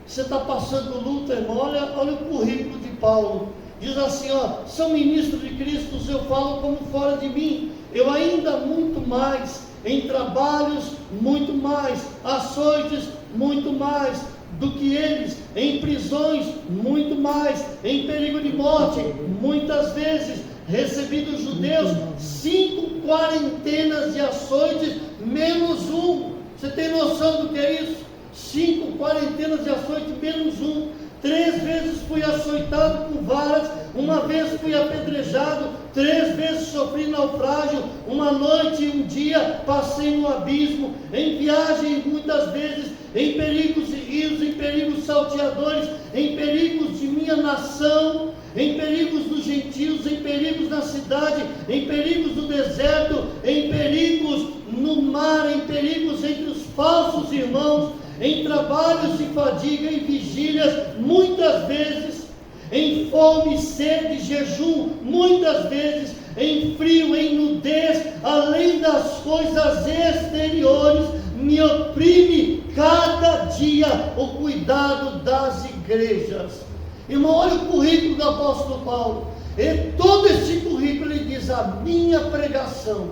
Você está passando luta, irmão? Olha o currículo de Paulo. Diz assim, são ministros de Cristo, eu falo como fora de mim. Eu ainda muito mais, em trabalhos muito mais, açoites muito mais do que eles, em prisões muito mais, em perigo de morte muitas vezes, recebi dos judeus 5 quarentenas de açoites menos um. Você tem noção do que é isso? 5 quarentenas de açoites menos um. 3 vezes fui açoitado com varas, uma vez fui apedrejado, 3 vezes sofri naufrágio, uma noite e um dia passei no abismo, em viagem muitas vezes, em perigos de rios, em perigos salteadores, em perigos de minha nação, em perigos dos gentios, em perigos na cidade, em perigos do deserto, em perigos no mar, em perigos entre os falsos irmãos, em trabalhos de fadiga, em vigílias, muitas vezes, em fome, sede, jejum, muitas vezes, em frio, em nudez, além das coisas exteriores, me oprime cada dia o cuidado das igrejas. Irmão, olha o currículo do apóstolo Paulo. E todo esse currículo ele diz: a minha pregação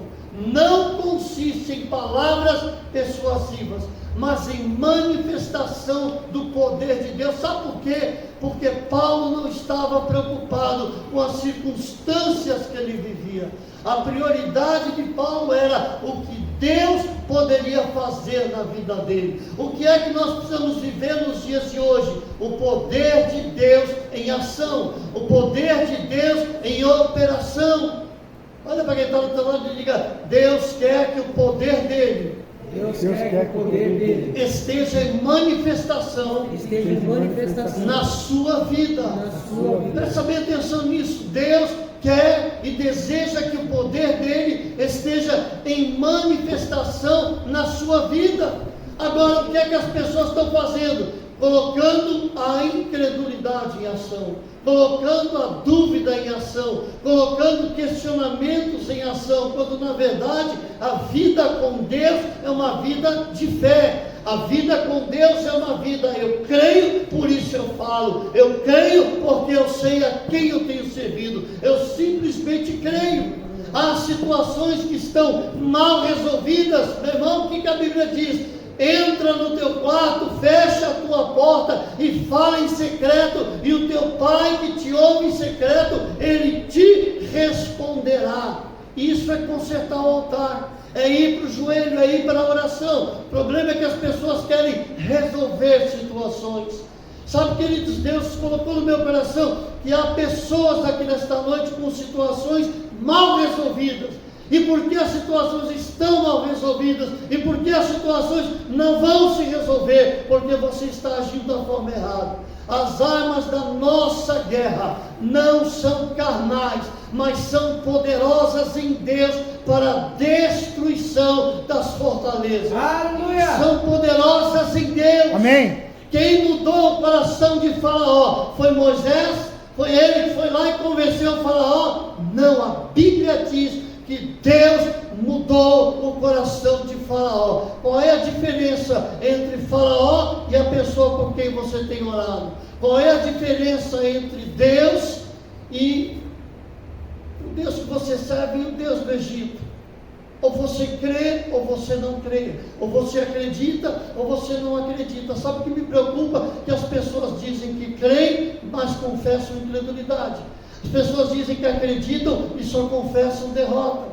não consiste em palavras persuasivas, mas em manifestação do poder de Deus. Sabe por quê? Porque Paulo não estava preocupado com as circunstâncias que ele vivia. A prioridade de Paulo era o que Deus poderia fazer na vida dele. O que é que nós precisamos viver nos dias de hoje? O poder de Deus em ação, o poder de Deus em operação. Olha para quem está no teu lado e diga: Deus quer que o poder dele, Deus quer que o poder dele esteja em manifestação na sua vida. Presta bem atenção nisso. Deus quer e deseja que o poder dele esteja em manifestação na sua vida. Agora, o que é que as pessoas estão fazendo? Colocando a incredulidade em ação, colocando a dúvida em ação, colocando questionamentos em ação, quando na verdade a vida com Deus é uma vida de fé. A vida com Deus é uma vida, eu creio, por isso eu falo, eu creio porque eu sei a quem eu tenho servido, eu simplesmente creio. Há situações que estão mal resolvidas, meu irmão, o que a Bíblia diz? Entra no teu quarto, fecha a tua porta e fala em secreto, e o teu pai que te ouve em secreto, ele te responderá. Isso é consertar o altar, é ir para o joelho, é ir para a oração. O problema é que as pessoas querem resolver situações. Sabe, queridos, Deus colocou no meu coração que há pessoas aqui nesta noite com situações mal resolvidas. E porque as situações estão mal resolvidas, e porque as situações não vão se resolver, porque você está agindo da forma errada. As armas da nossa guerra não são carnais, mas são poderosas em Deus para a destruição das fortalezas. Aleluia! São poderosas em Deus. Amém. Quem mudou o coração de Faraó foi Moisés? Foi ele que foi lá e convenceu o Faraó? Não, a Bíblia diz que Deus mudou o coração de Faraó. Qual é a diferença entre Faraó e a pessoa com quem você tem orado? Qual é a diferença entre Deus e o Deus que você serve e o Deus do Egito? Ou você crê ou você não crê, ou você acredita ou você não acredita. Sabe o que me preocupa? Que as pessoas dizem que creem, mas confessam incredulidade. As pessoas dizem que acreditam e só confessam derrota.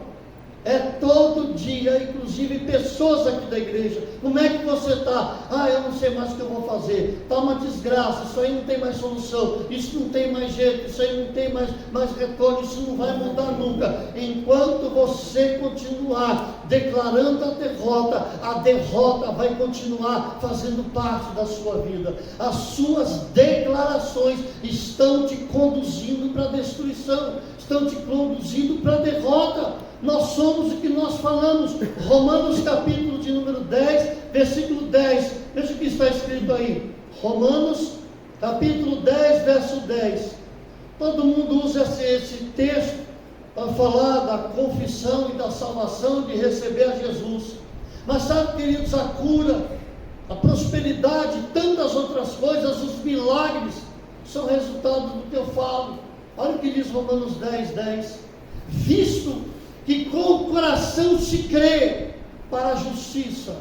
É todo dia, inclusive pessoas aqui da igreja. Como é que você está? Eu não sei mais o que eu vou fazer. Está uma desgraça, isso aí não tem mais solução, isso não tem mais jeito, isso aí não tem mais retorno, isso não vai mudar nunca. Enquanto você continuar declarando a derrota vai continuar fazendo parte da sua vida. As suas declarações estão te conduzindo para a destruição, estão te conduzindo para a derrota. Nós somos o que nós falamos. Romanos capítulo de número 10, versículo 10. Veja o que está escrito aí. Romanos capítulo 10, verso 10. Todo mundo usa esse texto para falar da confissão e da salvação, de receber a Jesus. Mas sabe, queridos, a cura, a prosperidade, tantas outras coisas, os milagres, são resultado do que eu falo. Olha o que diz Romanos 10, 10. Visto que com o coração se crê para a justiça,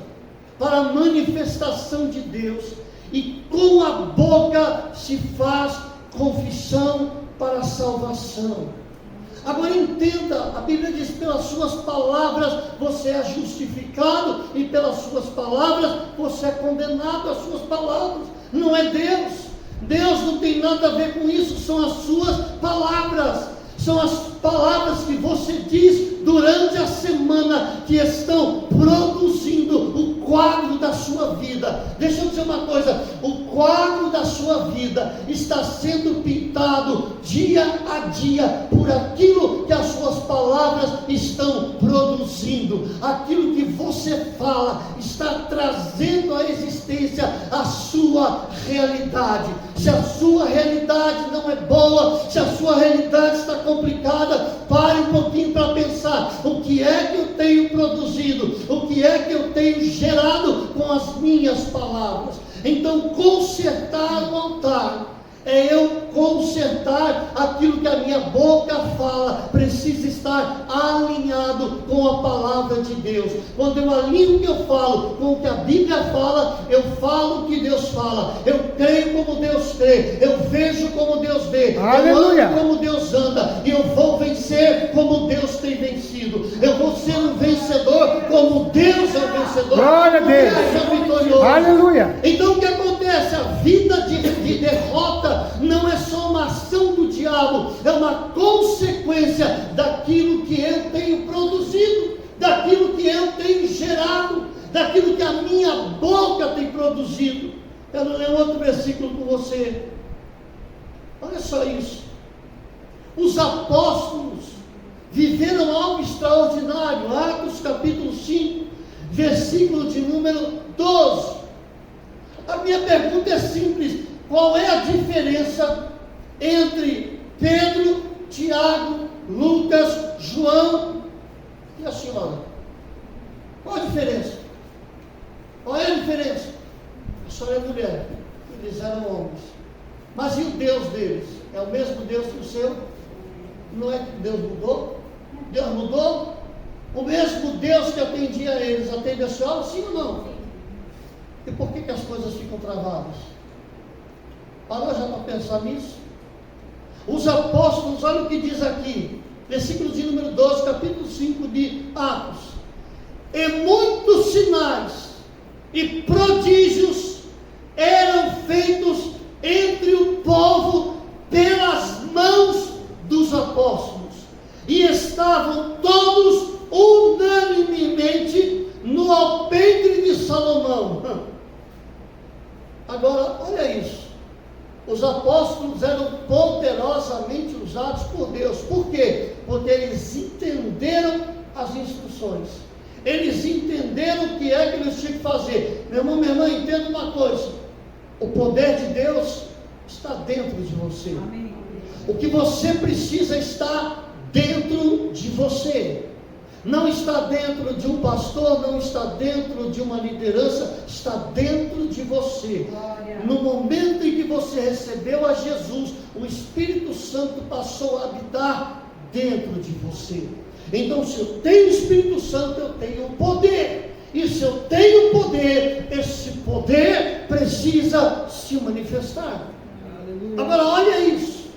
para a manifestação de Deus, e com a boca se faz confissão para a salvação. Agora entenda, a Bíblia diz: pelas suas palavras você é justificado, e pelas suas palavras você é condenado. As suas palavras, não é Deus. Deus não tem nada a ver com isso, são as suas palavras. São as palavras que você diz durante a semana que estão produzindo o quadro da sua vida. Deixa eu dizer uma coisa: o quadro da sua vida está sendo pintado dia a dia por aquilo que as suas palavras estão produzindo. Aquilo que você fala está trazendo à existência a sua realidade. Se a sua realidade não é boa, se a sua realidade está complicada, pare um pouquinho para pensar: o que é que eu tenho produzido? O que é que eu tenho gerado com as minhas palavras? Então, consertar o altar é eu consertar aquilo que a minha boca fala. Precisa estar alinhado com a palavra de Deus. Quando eu alinho o que eu falo com o que a Bíblia fala, eu falo o que Deus fala, eu creio como Deus crê, eu vejo como Deus vê, Aleluia. eu ando como Deus anda, e eu vou vencer como Deus tem vencido. Eu vou ser um vencedor como Deus é o vencedor. Glória a Deus. Deus é vitorioso. Aleluia. Então o que acontece? A vida de derrota não é só uma ação do diabo, é uma consequência daquilo que eu tenho produzido, daquilo que eu tenho gerado, daquilo que a minha boca tem produzido. Quero ler outro versículo com você. Olha só isso. Os apóstolos viveram algo extraordinário. Atos capítulo 5, versículo de número 12. A minha pergunta é simples: qual é a diferença entre Pedro, Tiago, Lucas, João e a senhora? Qual a diferença? Qual é a diferença? A senhora é mulher, eles eram homens. Mas e o Deus deles? É o mesmo Deus que o seu? Não é que Deus mudou? Deus mudou? O mesmo Deus que atendia a eles, atende a senhora, sim ou não? E por que as coisas ficam travadas? Parou já para pensar nisso? Os apóstolos, olha o que diz aqui, versículo de número 12, capítulo 5 de Atos: e muitos sinais e prodígios eram feitos entre o povo pelas mãos dos apóstolos, e estavam todos unanimemente no alpendre de Salomão. Agora, olha isso. Os apóstolos eram poderosamente usados por Deus. Por quê? Porque eles entenderam as instruções. Eles entenderam o que é que eles tinham que fazer. Meu irmão, minha irmã, entenda uma coisa: o poder de Deus está dentro de você. Amém. O que você precisa está dentro de você. Não está dentro de um pastor, não está dentro de uma liderança, está dentro de você. Glória. No momento em que você recebeu a Jesus, o Espírito Santo passou a habitar dentro de você. Então, se eu tenho o Espírito Santo, eu tenho o poder. E se eu tenho poder, esse poder precisa se manifestar. Aleluia. Agora, olha isso.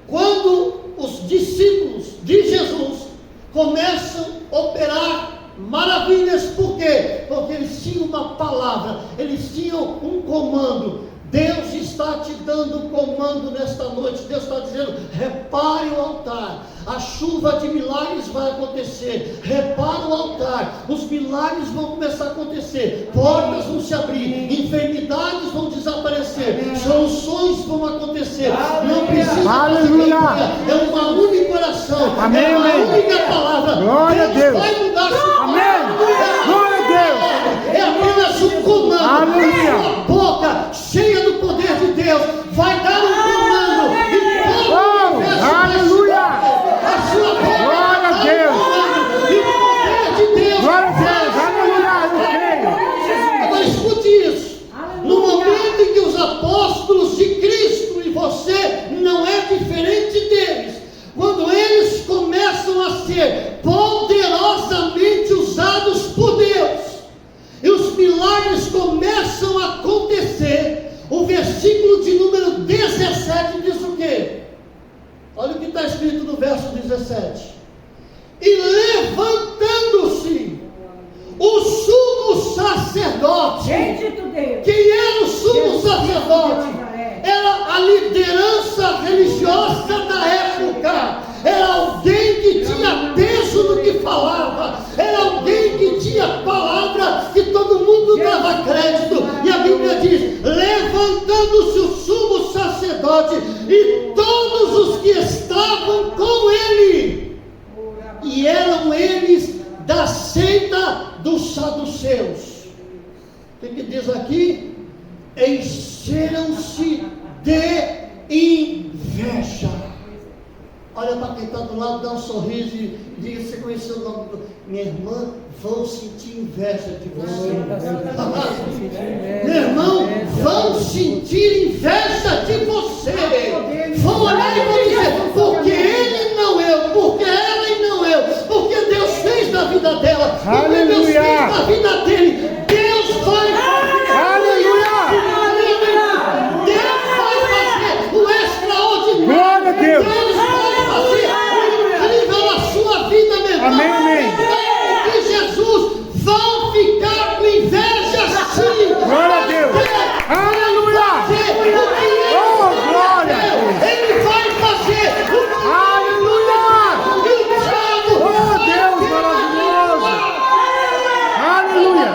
Quando os discípulos de Jesus começam a operar maravilhas, por quê? Porque eles tinham uma palavra, eles tinham um comando. Deus está te dando um comando nesta noite. Deus está dizendo: repare o altar, a chuva de milagres vai acontecer. Repare o altar, os milagres vão começar a acontecer, portas vão se abrir, enfermidades vão desaparecer, soluções vão acontecer. Não precisa Aleluia. é uma única oração, Amém, é uma amém. única palavra. Glória a Deus. Vai mudar a sua Amém. Glória a Deus. É apenas um comando. Aleluia. A sua boca cheia do poder de Deus vai quê? Poderosamente usados por Deus. E os milagres começam a acontecer. O versículo de número 17 diz o quê? Olha o que está escrito no verso 17. E levantando-se o sumo sacerdote. Quem era o sumo sacerdote? Era a liderança religiosa da época. Era alguém que tinha peso no que falava. Era alguém que tinha palavra que todo mundo dava crédito. E a Bíblia diz: levantando-se o sumo sacerdote e todos os que estavam com ele, e eram eles da seita dos saduceus. O que diz aqui? Encheram-se de inveja. Olha para quem está do lado, dá um sorriso e diga: você conheceu o nome do... Minha irmã, vão sentir inveja de você. Meu irmão, vão sentir inveja de você. Vão olhar e vão dizer: porque ele não eu, porque ela e não eu, porque Deus fez na vida dela, porque Deus fez na vida dele. Deus vai fazer. Aleluia! Deus vai fazer o extraordinário. Glória a Deus! Deus vai fazer o incrível na sua vida, meu irmão. Amém, amém. Em nome de Jesus, vão ficar com inveja sim. Glória a Deus. Aleluia. Oh, glória. Ele vai fazer o que Aleluia. o diabo. Oh, Deus maravilhoso. Aleluia.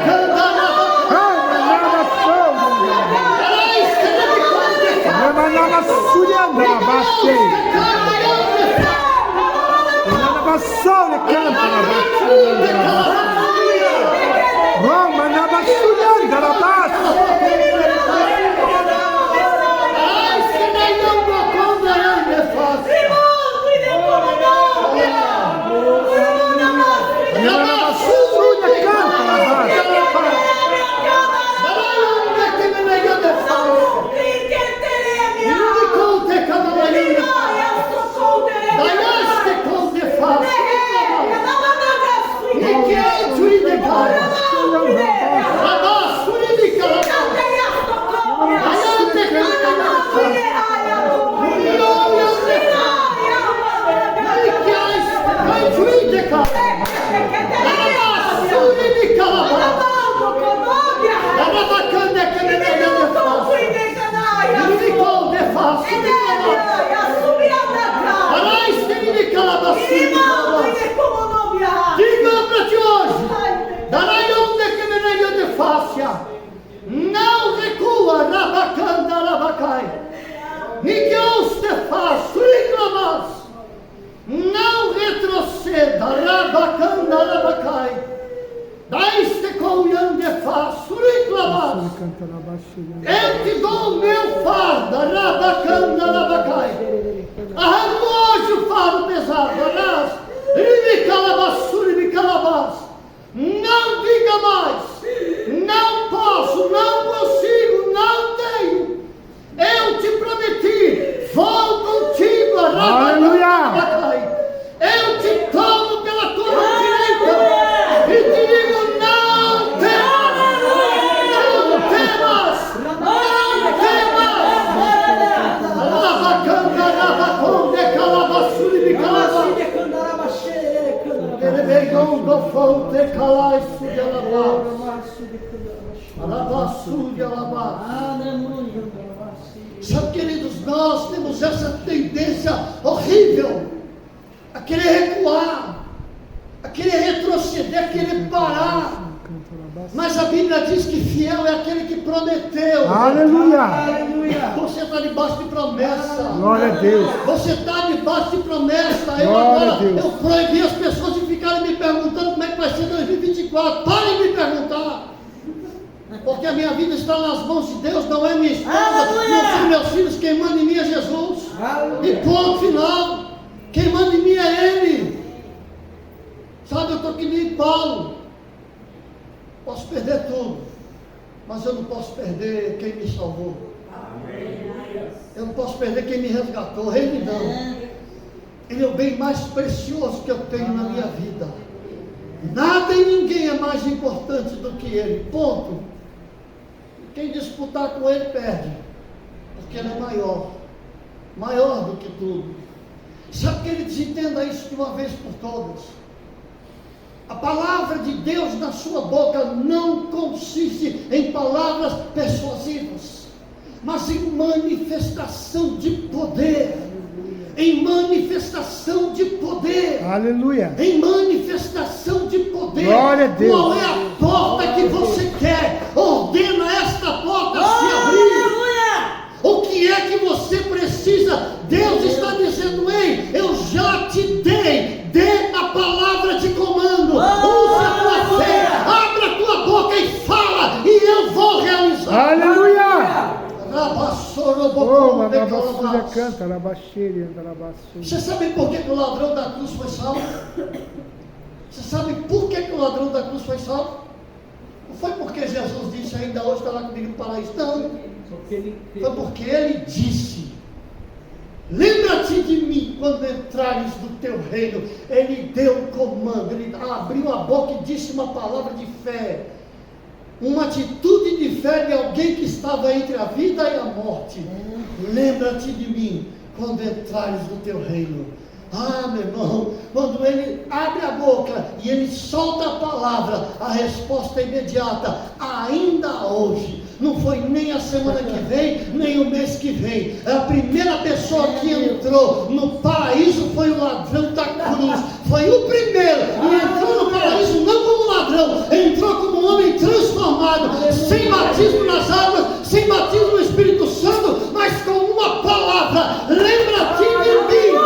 Não recua, Rabacanda, Rabacai. Miguel Stefas, reclamas. Não retroceda, Rabacanda, Rabacai. Daiste com Yandefas, reclamas. Eu te dou o meu fardo, Rabacanda, Rabacai. Arranca hoje o fardo pesado, Arras. Não diga mais. Não posso, não consigo, não tenho. Eu te prometi, vou contigo, Aleluia. Eu te tomo pela tua direita e te digo: não temas, não temas, não temas. Lavacanda, lavaconde, calabaçuri, de calabaçuri. Erebegão, fonte, calaiço de Sabe, queridos, nós temos essa tendência horrível a querer recuar, a querer retroceder, a querer parar. Mas a Bíblia diz que fiel é aquele que prometeu. Aleluia. Você está debaixo de promessa. Glória a Deus. Você está debaixo de promessa. Eu proibi as pessoas de ficarem me perguntando como é que vai ser 2024. Parem de me perguntar. Porque a minha vida está nas mãos de Deus, não é minha esposa, não são meus filhos. Quem manda em mim é Jesus. E ponto final. Quem manda em mim é Ele. Sabe, eu estou que nem Paulo. Posso perder tudo, mas eu não posso perder quem me salvou. Eu não posso perder quem me resgatou. Rei me dão. Ele é o bem mais precioso que eu tenho na minha vida. Nada e ninguém é mais importante do que Ele, ponto. Quem disputar com Ele perde, porque Ele é maior do que tudo. Sabe, queridos, entenda isso de uma vez por todas. A palavra de Deus na sua boca não consiste em palavras persuasivas, mas em manifestação de poder. Em manifestação de poder. Aleluia. Em manifestação de poder. Glória a Deus. Qual é a porta que você quer? Ordena esta porta se abrir. O que é que você precisa? Deus está dizendo: ei, eu já te dei. Dê a palavra de comando. Usa a tua fé. Abra a tua boca e fala, e eu vou realizar. Aleluia. Você sabe por que o ladrão da cruz foi salvo? Você sabe por que o ladrão da cruz foi salvo? Não foi porque Jesus disse: ainda hoje está lá comigo no paraíso. Não. Foi porque ele disse: lembra-te de mim quando entrares no teu reino. Ele deu um comando, ele abriu a boca e disse uma palavra de fé. Uma atitude de fé de alguém que estava entre a vida e a morte. Lembra-te de mim quando entrares no teu reino. Ah, meu irmão, quando ele abre a boca e ele solta a palavra, a resposta é imediata. Ainda hoje. Não foi nem a semana que vem, nem o mês que vem. A primeira pessoa que entrou no paraíso foi o ladrão da cruz. Foi o primeiro. E entrou no paraíso não como ladrão, entrou como um homem transformado, sem batismo nas águas, sem batismo no Espírito Santo, mas com uma palavra: lembra-te de mim.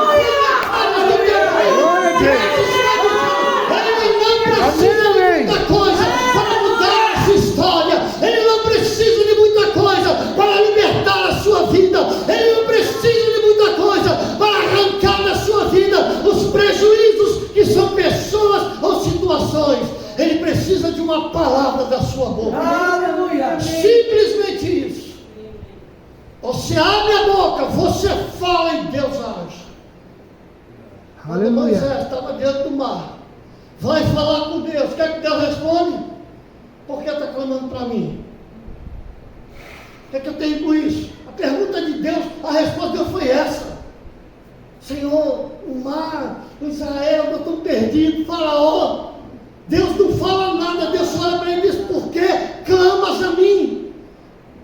Ele não precisa de muita coisa para mudar essa história. Ele não precisa de muita coisa para libertar a sua vida. Ele não precisa de muita coisa para arrancar da sua vida os prejuízos que são pessoas ou situações. Ele precisa de uma palavra da sua boca. Aleluia. Simplesmente isso. Você abre a boca, você fala e Deus age. Quando Moisés estava dentro do mar, vai falar com Deus. O que é que Deus responde? Por que está clamando para mim? O que é que eu tenho com isso? A pergunta de Deus, a resposta de Deus foi essa: Senhor, o mar, o Israel, eu estou perdido, Faraó. Deus não fala nada, Deus olha para ele e diz: por que clamas a mim?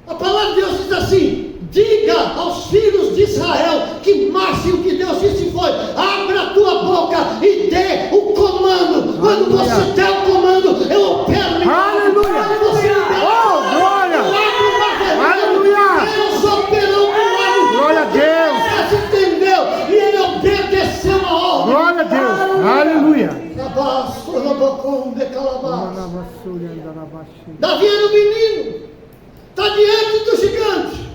A palavra de Deus diz assim: diga aos filhos de Israel que marchem. O que Deus disse foi: abra a tua boca e dê o comando. Quando você der o comando, eu opero. Aleluia! Oh, glória! Aleluia! Deus operou milagre. Glória a Deus! Você entendeu? E ele obedeceu a ordem. Glória a Deus! Aleluia! Davi era um menino, está diante do gigante,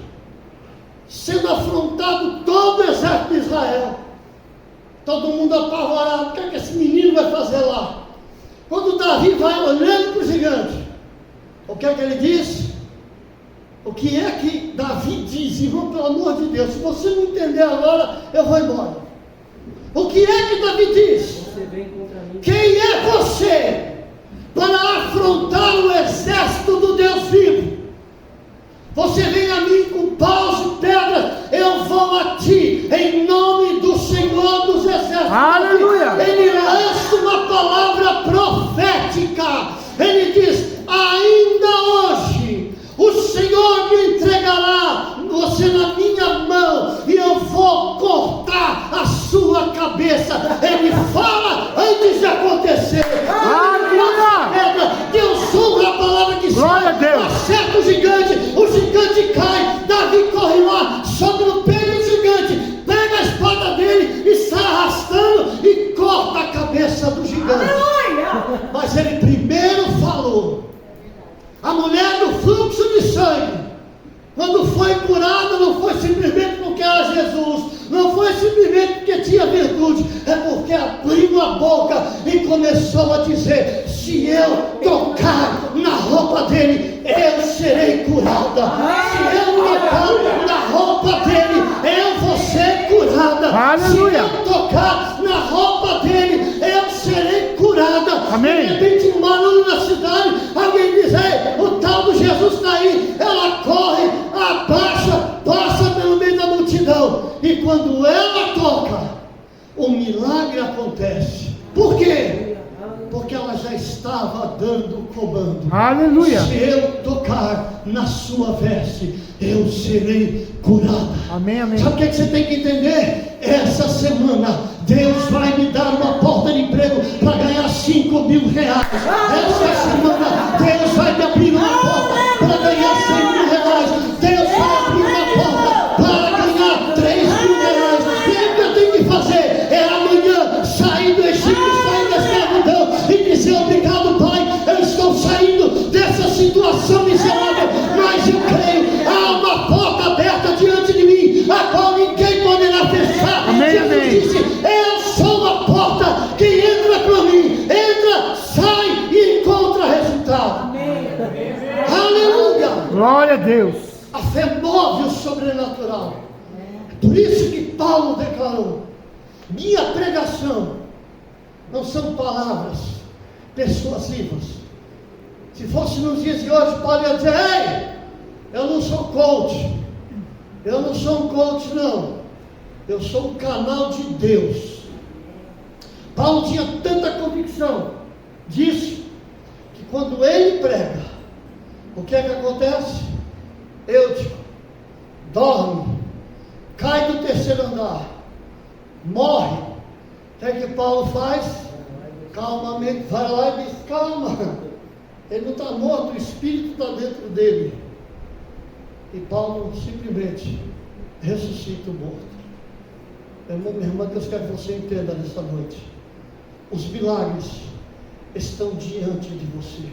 sendo afrontado todo o exército de Israel. Todo mundo apavorado. O que é que esse menino vai fazer lá? Quando Davi vai olhando para o gigante, o que é que ele diz? O que é que Davi diz? Irmão, pelo amor de Deus, se você não entender agora, eu vou embora. O que é que Davi diz? Quem é você para afrontar o exército do Deus vivo? Você vem a mim com paus e pedras, eu vou a ti, em nome do Senhor dos Exércitos. Aleluia! Ele lança uma palavra profética. Ele diz: ainda hoje o Senhor me entregará você na minha mão, e eu vou cortar a sua cabeça. Ele fala antes de acontecer. Aleluia! Deus honra a palavra que glória a Deus. Acerta o gigante cai. Davi corre lá, sobe no peito do gigante, pega a espada dele e sai arrastando e corta a cabeça do gigante. Mas ele primeiro falou. A mulher do fluxo de sangue, quando foi curada, não foi simplesmente porque era Jesus, não foi simplesmente porque tinha virtude, é porque abriu a boca e começou a dizer: se eu tocar na roupa dele, eu serei curada. Se eu tocar na roupa dele, eu vou ser curada. curada. Aleluia. Se eu tocar na roupa dele, eu serei curada. Amém. De repente, morando na cidade, alguém diz: ei, o tal do Jesus está aí. Ela corre, abaixa, passa pelo meio da multidão. E quando ela toca, o milagre acontece. Por quê? Porque ela já estava dando o comando. Aleluia. Se eu tocar na sua veste, eu serei curada. Amém, amém. Sabe o que você tem que entender? Essa semana Deus vai me dar uma porta de emprego para ganhar 5.000 reais. Essa semana Deus vai me abrir uma porta para ganhar 100.000 reais. Deus vai abrir uma porta para ganhar 3.000 reais. E o que eu tenho que fazer? É amanhã sair do Egito, sair da escravidão e dizer: obrigado, Pai, eu estou saindo dessa situação miserável, mas eu creio, há uma porta aberta diante de mim, a qual ninguém poderá fechar. Amém, Jesus amém. disse: eu sou a porta, quem entra por mim, entra, sai e encontra resultado. Amém. Aleluia! Glória a Deus. A fé move o sobrenatural. Por isso que Paulo declarou: minha pregação não são palavras persuasivas. Se fosse nos dias de hoje, Paulo ia dizer: ei, eu não sou coach, eu não sou um coach, não, eu sou um canal de Deus. Paulo tinha tanta convicção disso, que quando ele prega, o que é que acontece? Eutico dorme, cai do terceiro andar, morre. O que é que Paulo faz? Calmamente vai lá e diz: calma, ele não está morto, o Espírito está dentro dele. E Paulo simplesmente ressuscita o morto. Minha irmã, Deus quer que você entenda nesta noite: os milagres estão diante de você.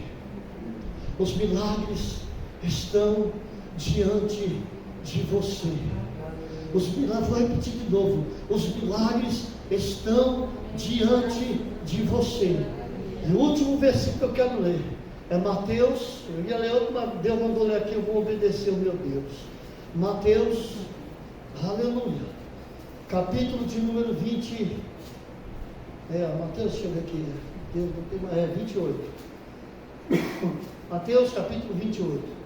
Os milagres estão diante de você. Os milagres, vou repetir de novo: os milagres estão diante de você. E o último versículo que eu quero ler é Mateus. Eu ia ler outro, mas Deus mandou ler aqui, eu vou obedecer o meu Deus. Mateus, aleluia, capítulo de número 20. Mateus, deixa eu ver aqui. 28. Mateus, capítulo 28.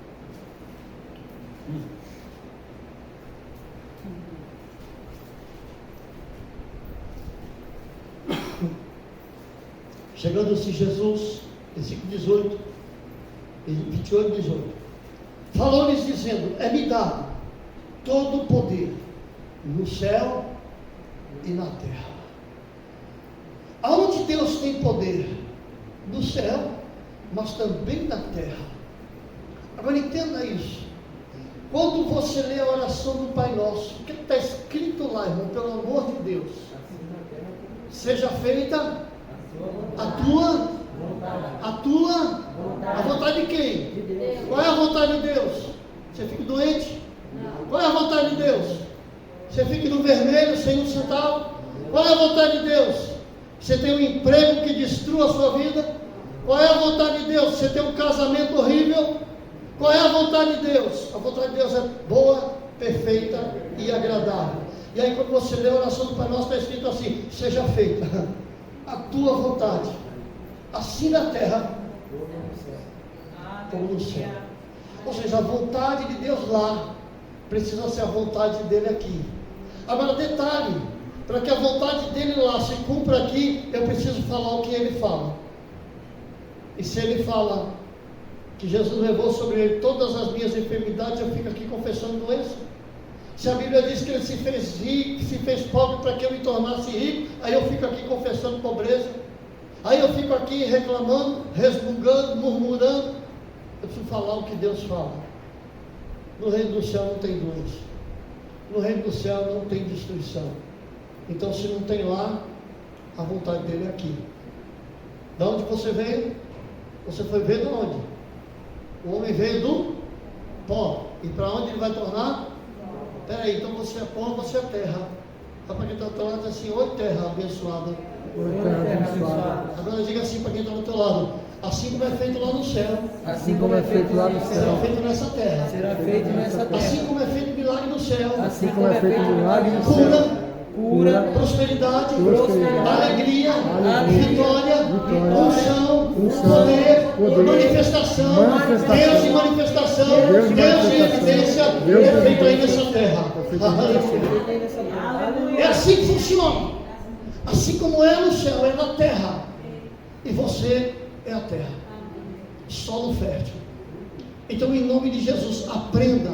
Chegando-se Jesus, versículo 18, 28 e 18, falou-lhes dizendo: é-me dado todo o poder no céu e na terra. Aonde Deus tem poder? No céu, mas também na terra. Agora entenda isso. Quando você lê a oração do Pai Nosso, o que está escrito lá, irmão? Pelo amor de Deus, seja feita a vontade de quem? Qual é a vontade de Deus? Você fica doente? Qual é a vontade de Deus? Você fica no vermelho, sem um centavo? Qual é a vontade de Deus? Você tem um emprego que destrua a sua vida? Qual é a vontade de Deus? Você tem um casamento horrível? Qual é a vontade de Deus? A vontade de Deus é boa, perfeita e agradável. E aí quando você lê a oração do Pai Nosso, está escrito assim: seja feita a tua vontade, assim na terra como no céu. Ou seja, a vontade de Deus lá precisa ser a vontade dele aqui. Agora detalhe, para que a vontade dele lá se cumpra aqui, eu preciso falar o que ele fala. E se ele fala que Jesus levou sobre ele todas as minhas enfermidades, eu fico aqui confessando doença. Se a Bíblia diz que ele se fez rico, se fez pobre para que eu me tornasse rico, aí eu fico aqui confessando pobreza. Aí eu fico aqui reclamando, resmungando, murmurando. Eu preciso falar o que Deus fala. No reino do céu não tem doença. No reino do céu não tem destruição. Então, se não tem lá, a vontade dele é aqui. Da onde você veio? Você foi ver de onde? O homem veio do pó. E para onde ele vai tornar? Peraí, então você é pó, você é terra. Para quem está do teu lado, diz assim: oi terra abençoada. Oi, terra abençoada. Agora diga assim para quem está do teu lado: assim como é feito lá no céu, Assim como é feito lá no será céu, feito nessa terra. Será feito nessa terra. Assim como é feito milagre no céu, assim como é feito milagre no céu, cura, cura, prosperidade, prosperidade, alegria, alegria, vitória, vitória, unção, unção, poder, manifestação, manifestação, Deus em manifestação, Deus em Deus em manifestação, evidência, Deus é em feito aí evidência. nessa terra. É assim que funciona. Assim como é no céu, é na terra. E você é a terra. Solo fértil. Então, em nome de Jesus, aprenda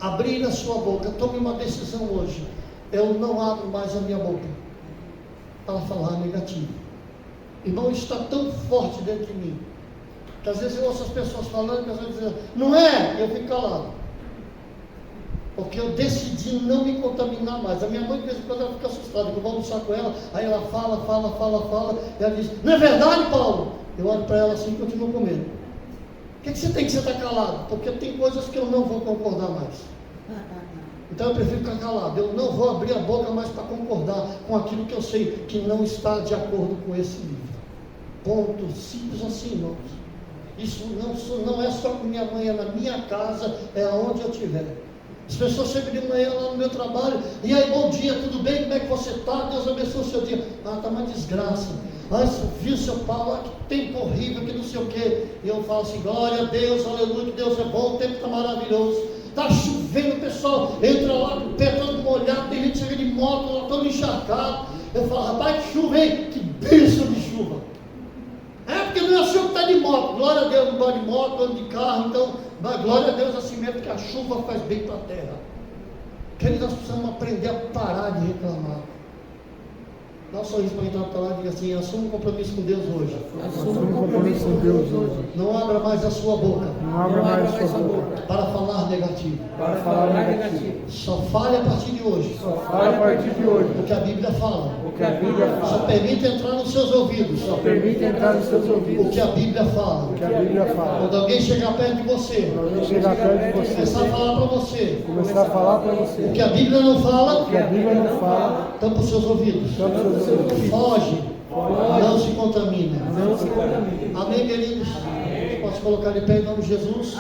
a abrir a sua boca. Tome uma decisão hoje. Eu não abro mais a minha boca para falar negativo. Irmão, isso está tão forte dentro de mim, que às vezes eu ouço as pessoas falando, as pessoas dizendo, não é? Eu fico calado. Porque eu decidi não me contaminar mais. A minha mãe, de vez em quando, ela fica assustada, que eu vou almoçar com ela, aí ela fala, e ela diz, não é verdade, Paulo? Eu olho para ela assim e continuo comendo. Por que você tem que estar calado? Porque tem coisas que eu não vou concordar mais. Então eu prefiro ficar calado. Eu não vou abrir a boca mais para concordar com aquilo que eu sei que não está de acordo com esse livro. Ponto. Simples assim, irmãos. Isso não é só com minha mãe, é na minha casa, é aonde eu estiver. As pessoas chegam de manhã lá no meu trabalho, e aí, bom dia, tudo bem? Como é que você está? Deus abençoe o seu dia. Ah, está uma desgraça. Ah, vi o seu Paulo, ah, que tempo horrível, que não sei o quê. E eu falo assim, glória a Deus, aleluia, que Deus é bom, o tempo está maravilhoso. Está chovendo, o pessoal entra lá com o pé todo molhado, tem gente que chega de moto lá todo encharcado. Eu falo, rapaz, que chuva, hein? Que bênção de chuva. É porque não é o senhor que está de moto. Glória a Deus, não gosta de moto, ando de carro. Então, glória a Deus assim mesmo, que a chuva faz bem para a terra. Queridos, nós precisamos aprender a parar de reclamar. Dá um sorriso para entrar para lá e diga assim, assuma um compromisso com Deus hoje. Assuma um compromisso com Deus hoje. Não abra mais a sua boca Não abra mais a sua boca para falar negativo. para falar negativo. Só fale a partir de hoje Só fale a partir de hoje o que a Bíblia fala. o que a Bíblia Só fala. permite entrar nos seus ouvidos Só permite entrar nos seus o ouvidos que a Bíblia fala. o que a Bíblia fala. Quando alguém chegar perto de você, Quando alguém chegar perto de começar a você, falar para você começar a falar para o você que a Bíblia não fala, o que a Bíblia não fala, tampa os seus ouvidos. tampa os seus ouvidos. Foge, não se contamina. Não se contamine. Amém, queridos? Posso colocar de pé em nome de Jesus?